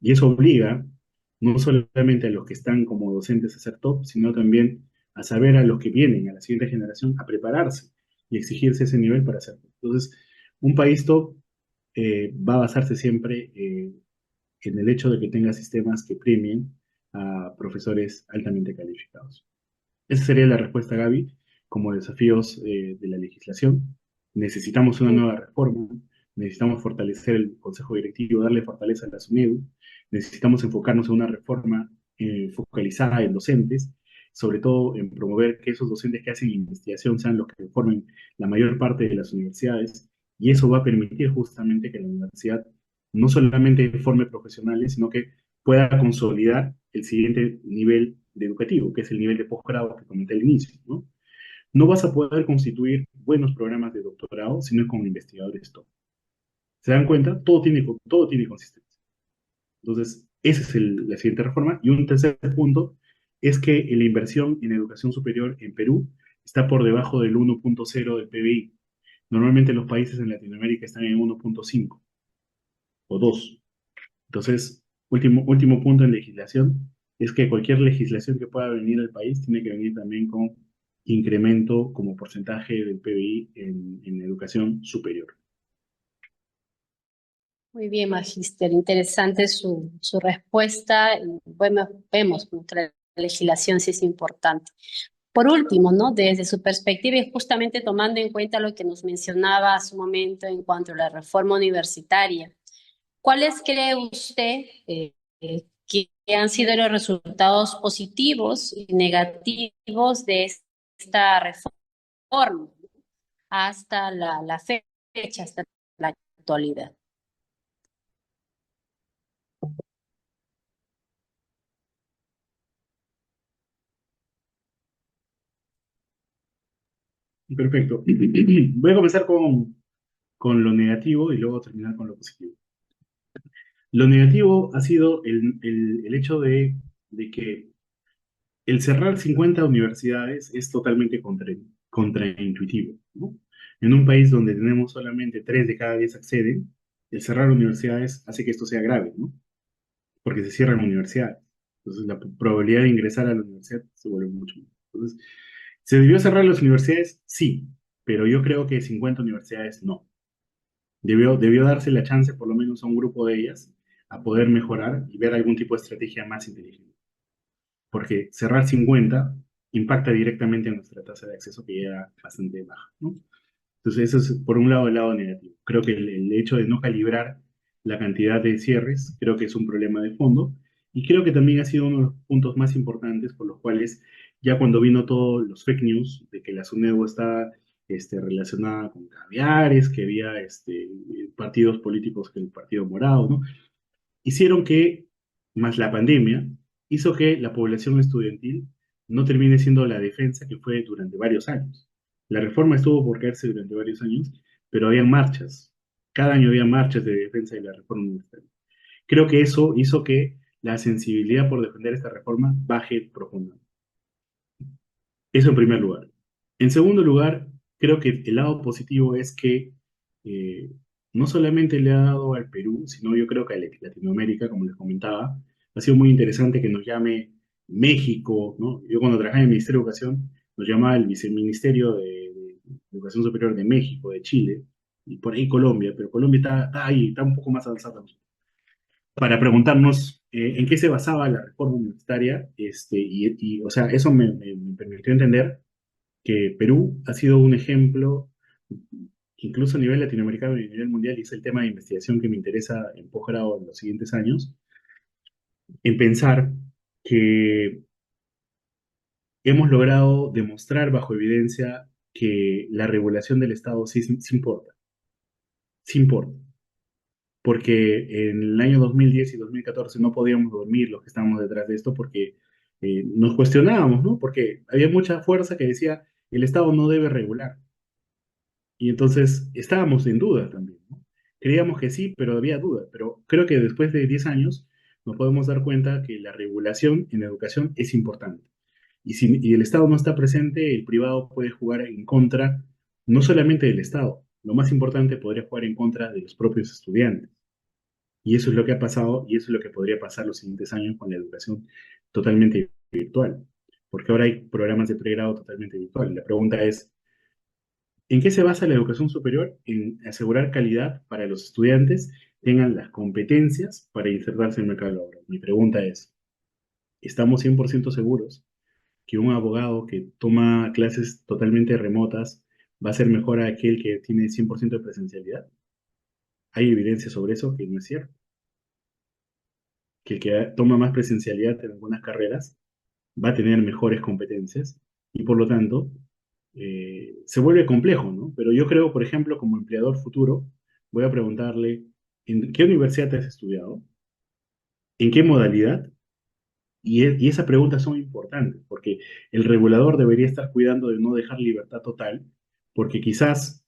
Speaker 2: Y eso obliga no solamente a los que están como docentes a ser top, sino también a saber a los que vienen, a la siguiente generación, a prepararse y exigirse ese nivel para ser top. Entonces, un país top va a basarse siempre en el hecho de que tenga sistemas que premien a profesores altamente calificados. Esa sería la respuesta, Gaby, como desafíos de la legislación. Necesitamos una nueva reforma, necesitamos fortalecer el Consejo Directivo, darle fortaleza a la SUNEDU, necesitamos enfocarnos en una reforma focalizada en docentes, sobre todo en promover que esos docentes que hacen investigación sean los que formen la mayor parte de las universidades, y eso va a permitir justamente que la universidad no solamente forme profesionales, sino que pueda consolidar el siguiente nivel de educativo, que es el nivel de posgrado que comenté al inicio, ¿no? No vas a poder constituir buenos programas de doctorado si no es con investigadores top. ¿Se dan cuenta? Todo tiene consistencia. Entonces, esa es la siguiente reforma. Y un tercer punto es que la inversión en educación superior en Perú está por debajo del 1.0 del PBI. Normalmente los países en Latinoamérica están en 1.5 o 2. Entonces, último punto en legislación es que cualquier legislación que pueda venir al país tiene que venir también con incremento como porcentaje del PBI en educación superior.
Speaker 4: Muy bien, Magíster. Interesante su respuesta. Y bueno, vemos, nuestra legislación sí es importante. por último, ¿no? Desde su perspectiva y justamente tomando en cuenta lo que nos mencionaba hace un momento en cuanto a la reforma universitaria, ¿cuáles cree usted que han sido los resultados positivos y negativos de esta reforma hasta la fecha, hasta la actualidad?
Speaker 2: Perfecto. Voy a comenzar con lo negativo y luego terminar con lo positivo. Lo negativo ha sido el hecho de que el cerrar 50 universidades es totalmente contraintuitivo, ¿no? En un país donde tenemos solamente 3 de cada 10 acceden, el cerrar universidades hace que esto sea grave, ¿no? Porque se cierran universidades. Entonces la probabilidad de ingresar a la universidad se vuelve mucho más. Entonces, ¿se debió cerrar las universidades? Sí, pero yo creo que 50 universidades no. Debió darse la chance, por lo menos a un grupo de ellas, a poder mejorar y ver algún tipo de estrategia más inteligente. Porque cerrar 50 impacta directamente en nuestra tasa de acceso, que ya era bastante baja, ¿no? Entonces, eso es por un lado el lado negativo. Creo que el hecho de no calibrar la cantidad de cierres, creo que es un problema de fondo. Y creo que también ha sido uno de los puntos más importantes por los cuales, ya cuando vino todos los fake news de que la SUNEDU está relacionada con caviares, que había partidos políticos que el Partido Morado, ¿no? Hicieron que, más la pandemia, hizo que la población estudiantil no termine siendo la defensa que fue durante varios años. La reforma estuvo por caerse durante varios años, pero había marchas. Cada año había marchas de defensa de la reforma universitaria. Creo que eso hizo que la sensibilidad por defender esta reforma baje profundamente. Eso en primer lugar. En segundo lugar, creo que el lado positivo es que eh, no solamente le ha dado al Perú, sino yo creo que a Latinoamérica, como les comentaba, ha sido muy interesante que nos llame México, ¿no? Yo cuando trabajaba en el Ministerio de Educación, nos llamaba el Viceministerio de Educación Superior de México, de Chile, y por ahí Colombia, pero Colombia está ahí, está un poco más avanzada para preguntarnos en qué se basaba la reforma universitaria, o sea, eso me permitió entender que Perú ha sido un ejemplo, incluso a nivel latinoamericano y a nivel mundial, y es el tema de investigación que me interesa en posgrado en los siguientes años, en pensar que hemos logrado demostrar bajo evidencia que la regulación del Estado sí importa, sí importa. Porque en el año 2010 y 2014 no podíamos dormir los que estábamos detrás de esto porque nos cuestionábamos, ¿no? Porque había mucha fuerza que decía el Estado no debe regular. Y entonces estábamos en duda también, ¿no? Creíamos que sí, pero había duda. Pero creo que después de 10 años nos podemos dar cuenta que la regulación en la educación es importante. Y si el Estado no está presente, el privado puede jugar en contra, no solamente del Estado, lo más importante, podría jugar en contra de los propios estudiantes. Y eso es lo que ha pasado y eso es lo que podría pasar los siguientes años con la educación totalmente virtual. Porque ahora hay programas de pregrado totalmente virtual. La pregunta es, ¿en qué se basa la educación superior? En asegurar calidad para los estudiantes tengan las competencias para insertarse en el mercado laboral. Mi pregunta es, ¿estamos 100% seguros que un abogado que toma clases totalmente remotas va a ser mejor a aquel que tiene 100% de presencialidad? Hay evidencia sobre eso que no es cierto. Que el que toma más presencialidad en algunas carreras va a tener mejores competencias y por lo tanto se vuelve complejo, ¿no? Pero yo creo, por ejemplo, como empleador futuro, voy a preguntarle, ¿en qué universidad te has estudiado? ¿En qué modalidad? Y esas preguntas son importantes, porque el regulador debería estar cuidando de no dejar libertad total, porque quizás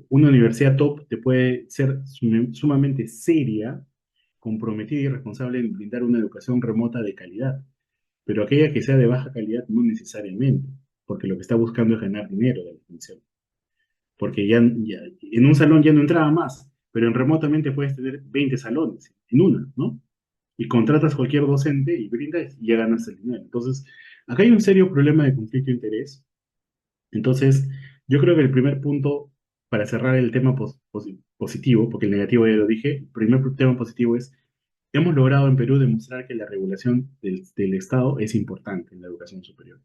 Speaker 2: una universidad top te puede ser sumamente seria, comprometida y responsable en brindar una educación remota de calidad, pero aquella que sea de baja calidad no necesariamente, porque lo que está buscando es ganar dinero de la atención, porque ya en un salón ya no entraba más, pero en remotamente puedes tener 20 salones en una, ¿no? Y contratas cualquier docente y brindas y ya ganas el dinero. Entonces, acá hay un serio problema de conflicto de interés. Entonces, yo creo que el primer punto para cerrar el tema positivo, porque el negativo ya lo dije, el primer tema positivo es, hemos logrado en Perú demostrar que la regulación del Estado es importante en la educación superior.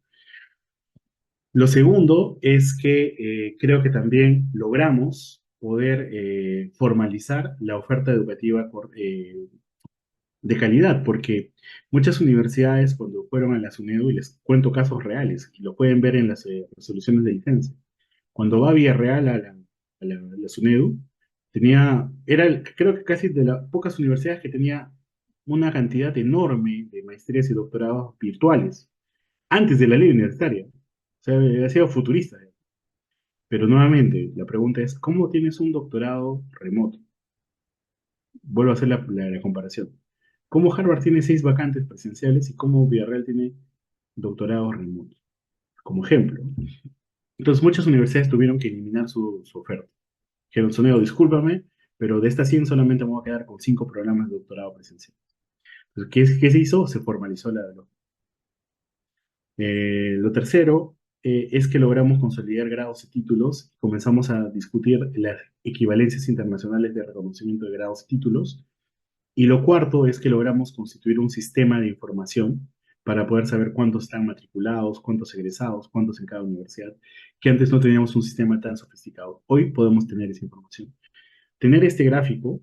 Speaker 2: Lo segundo es que creo que también logramos poder formalizar la oferta educativa de calidad, porque muchas universidades cuando fueron a la SUNEDU, y les cuento casos reales, y lo pueden ver en las resoluciones de licencia, cuando va a Villarreal a la SUNEDU, creo que casi de las pocas universidades que tenía una cantidad enorme de maestrías y doctorados virtuales, antes de la ley universitaria. O sea, ha sido futurista. Pero nuevamente, la pregunta es, ¿cómo tienes un doctorado remoto? Vuelvo a hacer la comparación. ¿Cómo Harvard tiene 6 vacantes presenciales y cómo Villarreal tiene doctorados remotos? Como ejemplo. Entonces, muchas universidades tuvieron que eliminar su oferta. Dijeron, Soneo, discúlpame, pero de estas 100 solamente me voy a quedar con 5 programas de doctorado presencial. Entonces, ¿qué se hizo? Se formalizó la. Lo tercero es que logramos consolidar grados y títulos y comenzamos a discutir las equivalencias internacionales de reconocimiento de grados y títulos. Y lo cuarto es que logramos constituir un sistema de información para poder saber cuántos están matriculados, cuántos egresados, cuántos en cada universidad, que antes no teníamos un sistema tan sofisticado. Hoy podemos tener esa información. Tener este gráfico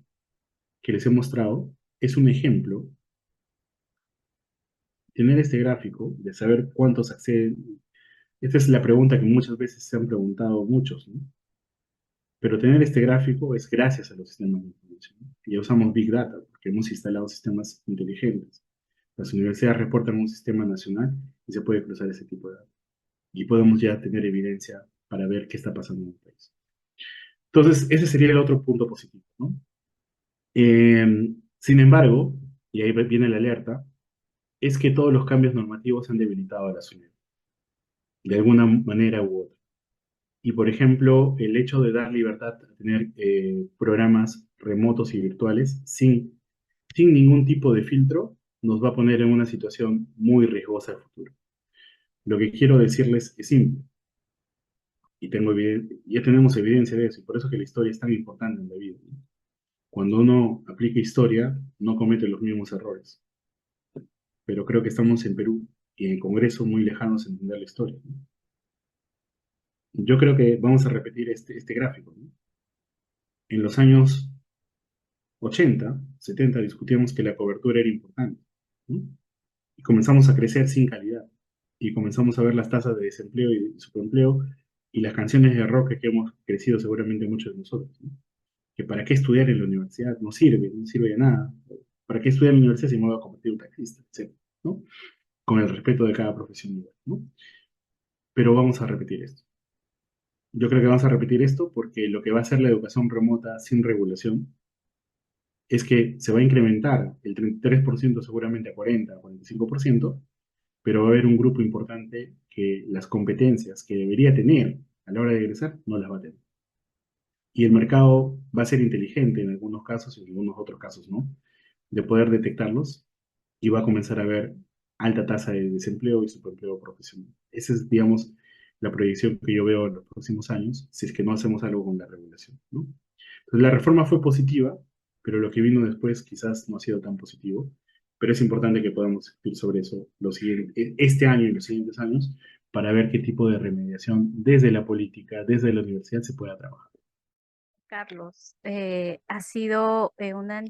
Speaker 2: que les he mostrado es un ejemplo. Tener este gráfico de saber cuántos acceden. Esta es la pregunta que muchas veces se han preguntado muchos, ¿no? Pero tener este gráfico es gracias a los sistemas de información. Ya usamos Big Data porque hemos instalado sistemas inteligentes. Las universidades reportan un sistema nacional y se puede cruzar ese tipo de datos. Y podemos ya tener evidencia para ver qué está pasando en el país. Entonces, ese sería el otro punto positivo, ¿no? Sin embargo, y ahí viene la alerta, es que todos los cambios normativos han debilitado a la universidades, de alguna manera u otra. Y por ejemplo, el hecho de dar libertad a tener programas remotos y virtuales sin ningún tipo de filtro nos va a poner en una situación muy riesgosa al futuro. Lo que quiero decirles es simple, y ya tenemos evidencia de eso, y por eso que la historia es tan importante en la vida, ¿no? Cuando uno aplica historia, no comete los mismos errores. Pero creo que estamos en Perú y en el Congreso muy lejanos de entender la historia, ¿no? Yo creo que vamos a repetir este gráfico, ¿no? En los años 80, 70 discutíamos que la cobertura era importante, ¿no? Y comenzamos a crecer sin calidad. Y comenzamos a ver las tasas de desempleo y subempleo y las canciones de rock que hemos crecido seguramente muchos de nosotros, ¿no? Que para qué estudiar en la universidad no sirve de nada. ¿Para qué estudiar en la universidad si me voy a convertir en un taxista, etcétera, ¿no? Con el respeto de cada profesión igual, ¿no? Pero vamos a repetir esto. Yo creo que vamos a repetir esto porque lo que va a hacer la educación remota sin regulación es que se va a incrementar el 33% seguramente a 40, 45%, pero va a haber un grupo importante que las competencias que debería tener a la hora de egresar no las va a tener. Y el mercado va a ser inteligente en algunos casos y en algunos otros casos no, de poder detectarlos y va a comenzar a haber alta tasa de desempleo y subempleo profesional. Esa es, digamos, la proyección que yo veo en los próximos años, si es que no hacemos algo con la regulación, ¿no? Entonces, la reforma fue positiva, pero lo que vino después quizás no ha sido tan positivo, pero es importante que podamos discutir sobre eso este año y los siguientes años para ver qué tipo de remediación desde la política, desde la universidad se pueda trabajar.
Speaker 1: Carlos, ha sido una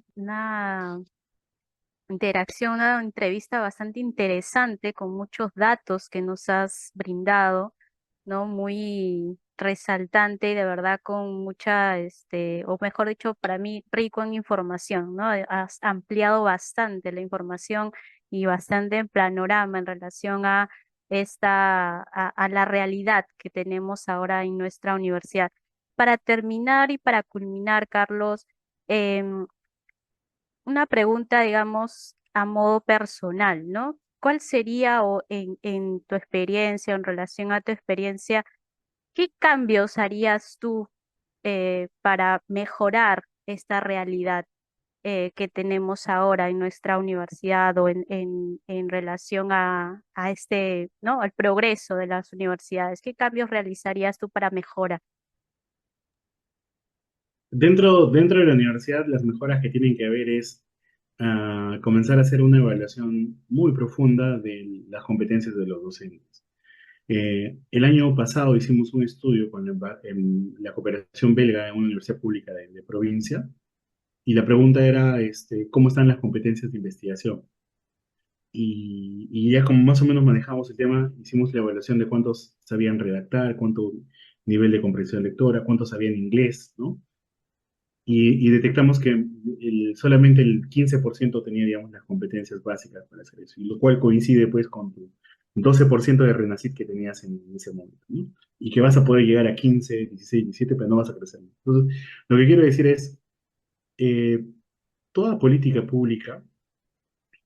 Speaker 1: interacción, una entrevista bastante interesante con muchos datos que nos has brindado, ¿no? Muy resaltante y de verdad con mucha, o mejor dicho, para mí rico en información, ¿no? Has ampliado bastante la información y bastante en panorama en relación a a la realidad que tenemos ahora en nuestra universidad. Para terminar y para culminar, Carlos, em, una pregunta, digamos, a modo personal, ¿no? ¿Cuál sería o en tu experiencia, en relación a tu experiencia, qué cambios harías tú para mejorar esta realidad que tenemos ahora en nuestra universidad o en relación a ¿no? Al progreso de las universidades? ¿Qué cambios realizarías tú para mejorar?
Speaker 2: Dentro de la universidad, las mejoras que tienen que haber es comenzar a hacer una evaluación muy profunda de las competencias de los docentes. El año pasado hicimos un estudio con en la cooperación belga en una universidad pública de provincia, y la pregunta era, ¿cómo están las competencias de investigación? Y ya como más o menos manejamos el tema, hicimos la evaluación de cuántos sabían redactar, cuánto nivel de comprensión lectora, cuántos sabían inglés, ¿no? Y detectamos que solamente el 15% tenía, digamos, las competencias básicas para hacer eso, y lo cual coincide pues con tu 12% de Renacit que tenías en ese momento, ¿no? Y que vas a poder llegar a 15, 16, 17, pero no vas a crecer. Entonces, lo que quiero decir es, eh, toda política pública,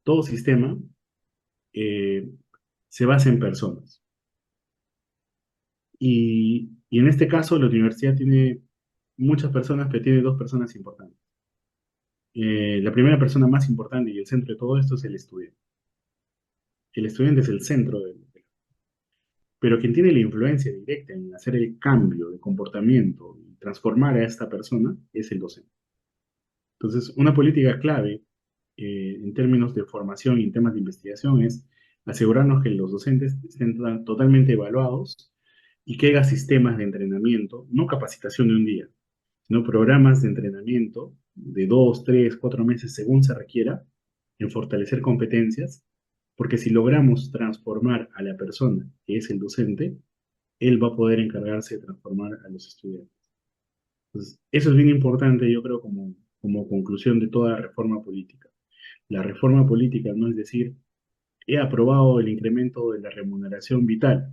Speaker 2: todo sistema, eh, se basa en personas. Y en este caso, la universidad tiene muchas personas, pero tiene dos personas importantes. La primera persona más importante y el centro de todo esto es el estudiante. El estudiante es el centro pero quien tiene la influencia directa en hacer el cambio de comportamiento y transformar a esta persona es el docente. Entonces, una política clave en términos de formación y en temas de investigación es asegurarnos que los docentes estén totalmente evaluados y que haya sistemas de entrenamiento, no capacitación de un día, sino programas de entrenamiento de 2, 3, 4 meses según se requiera, en fortalecer competencias, porque si logramos transformar a la persona que es el docente, él va a poder encargarse de transformar a los estudiantes. Entonces, eso es bien importante, yo creo, como conclusión de toda reforma política. La reforma política no es decir, he aprobado el incremento de la remuneración vital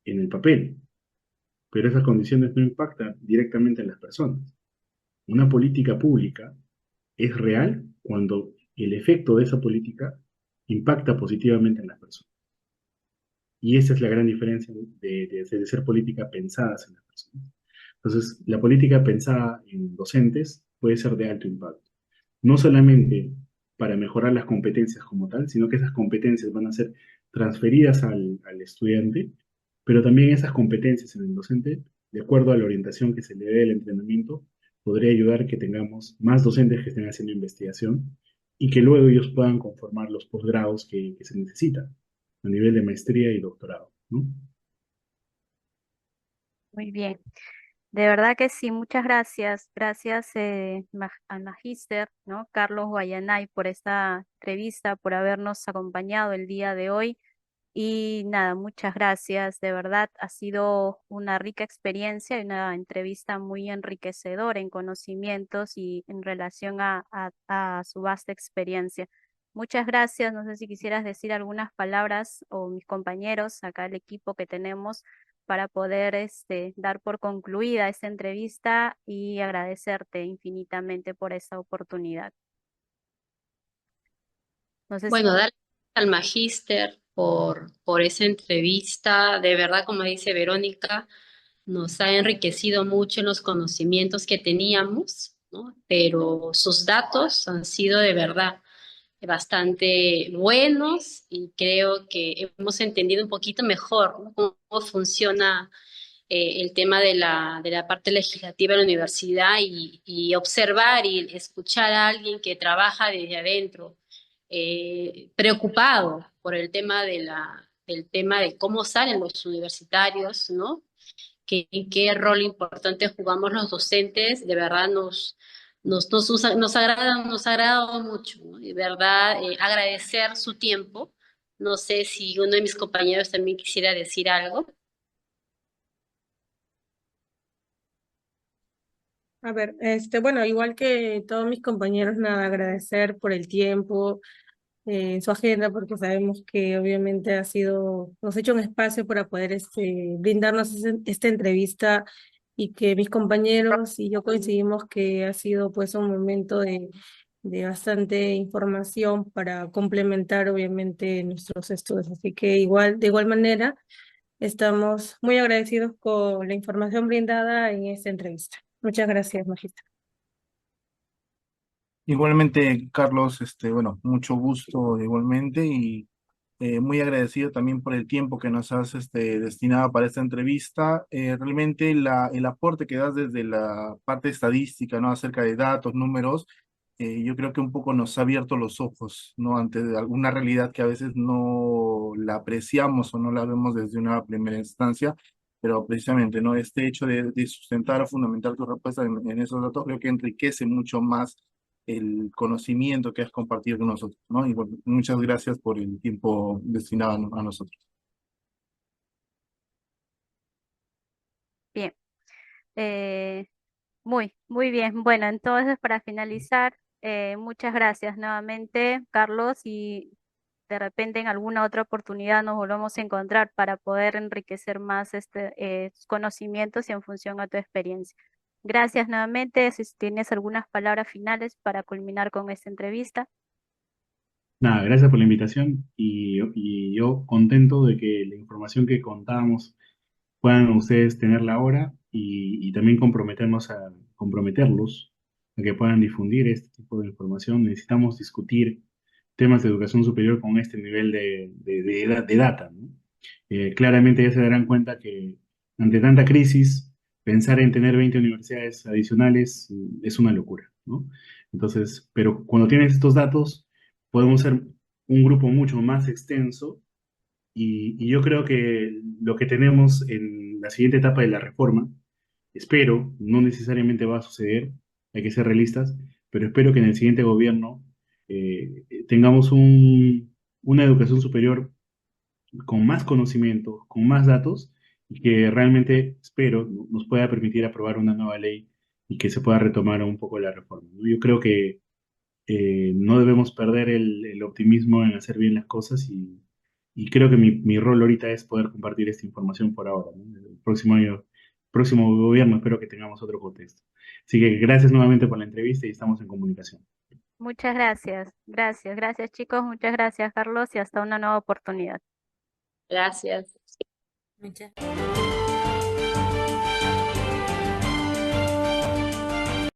Speaker 2: en el papel, pero esas condiciones no impactan directamente en las personas. Una política pública es real cuando el efecto de esa política impacta positivamente en las personas. Y esa es la gran diferencia de ser política pensadas en las personas. Entonces, la política pensada en docentes puede ser de alto impacto. No solamente para mejorar las competencias como tal, sino que esas competencias van a ser transferidas al estudiante, pero también esas competencias en el docente, de acuerdo a la orientación que se le dé al entrenamiento, podría ayudar que tengamos más docentes que estén haciendo investigación y que luego ellos puedan conformar los posgrados que se necesitan a nivel de maestría y doctorado, ¿no?
Speaker 1: Muy bien. De verdad que sí, muchas gracias. Gracias al magíster, ¿no? Carlos Guayanay, por esta entrevista, por habernos acompañado el día de hoy. Y nada, muchas gracias. De verdad, ha sido una rica experiencia y una entrevista muy enriquecedora en conocimientos y en relación a su vasta experiencia. Muchas gracias. No sé si quisieras decir algunas palabras o mis compañeros, acá el equipo que tenemos, para poder dar por concluida esta entrevista y agradecerte infinitamente por esta oportunidad. No sé si...
Speaker 4: Bueno, darle al magíster por esa entrevista. De verdad, como dice Verónica, nos ha enriquecido mucho en los conocimientos que teníamos, ¿no? Pero sus datos han sido de verdad bastante buenos y creo que hemos entendido un poquito mejor, ¿no? Cómo funciona el tema de la parte legislativa de la universidad y observar y escuchar a alguien que trabaja desde adentro, preocupado por el tema del tema de cómo salen los universitarios, ¿no? Qué rol importante jugamos los docentes, de verdad nos ha agradado mucho, ¿no? De verdad, agradecer su tiempo. No sé si uno de mis compañeros también quisiera decir algo.
Speaker 5: A ver, bueno, igual que todos mis compañeros, nada, agradecer por el tiempo, en su agenda, porque sabemos que obviamente nos ha hecho un espacio para poder brindarnos esta entrevista y que mis compañeros y yo coincidimos que ha sido pues un momento de bastante información para complementar obviamente nuestros estudios. Así que de igual manera, estamos muy agradecidos con la información brindada en esta entrevista. Muchas gracias, Magista.
Speaker 3: Igualmente, Carlos, bueno, mucho gusto igualmente y muy agradecido también por el tiempo que nos has destinado para esta entrevista. Realmente el aporte que das desde la parte estadística, ¿no? Acerca de datos, números, yo creo que un poco nos ha abierto los ojos, ¿no? Ante alguna realidad que a veces no la apreciamos o no la vemos desde una primera instancia, pero precisamente, ¿no? Este hecho de sustentar o fundamentar tu respuesta en esos datos creo que enriquece mucho más el conocimiento que has compartido con nosotros, ¿no? Y bueno, muchas gracias por el tiempo destinado a nosotros.
Speaker 1: Bien. Eh, muy bien. Bueno, entonces para finalizar, muchas gracias nuevamente, Carlos, y de repente en alguna otra oportunidad nos volvamos a encontrar para poder enriquecer más tus conocimientos y en función a tu experiencia. Gracias nuevamente. Si tienes algunas palabras finales para culminar con esta entrevista.
Speaker 2: Nada, gracias por la invitación y yo contento de que la información que contábamos puedan ustedes tenerla ahora y también comprometerlos a que puedan difundir este tipo de información. Necesitamos discutir temas de educación superior con este nivel de data, ¿no? Claramente ya se darán cuenta que ante tanta crisis, pensar en tener 20 universidades adicionales es una locura, ¿no? Entonces, pero cuando tienes estos datos, podemos ser un grupo mucho más extenso y yo creo que lo que tenemos en la siguiente etapa de la reforma, espero, no necesariamente va a suceder, hay que ser realistas, pero espero que en el siguiente gobierno tengamos una educación superior con más conocimiento, con más datos, y que realmente, espero, nos pueda permitir aprobar una nueva ley y que se pueda retomar un poco la reforma, ¿no? Yo creo que no debemos perder el optimismo en hacer bien las cosas y creo que mi rol ahorita es poder compartir esta información por ahora, ¿no? El próximo año, próximo gobierno, espero que tengamos otro contexto. Así que gracias nuevamente por la entrevista y estamos en comunicación.
Speaker 1: Muchas gracias. Gracias chicos. Muchas gracias, Carlos, y hasta una nueva oportunidad.
Speaker 4: Gracias.
Speaker 5: Muchas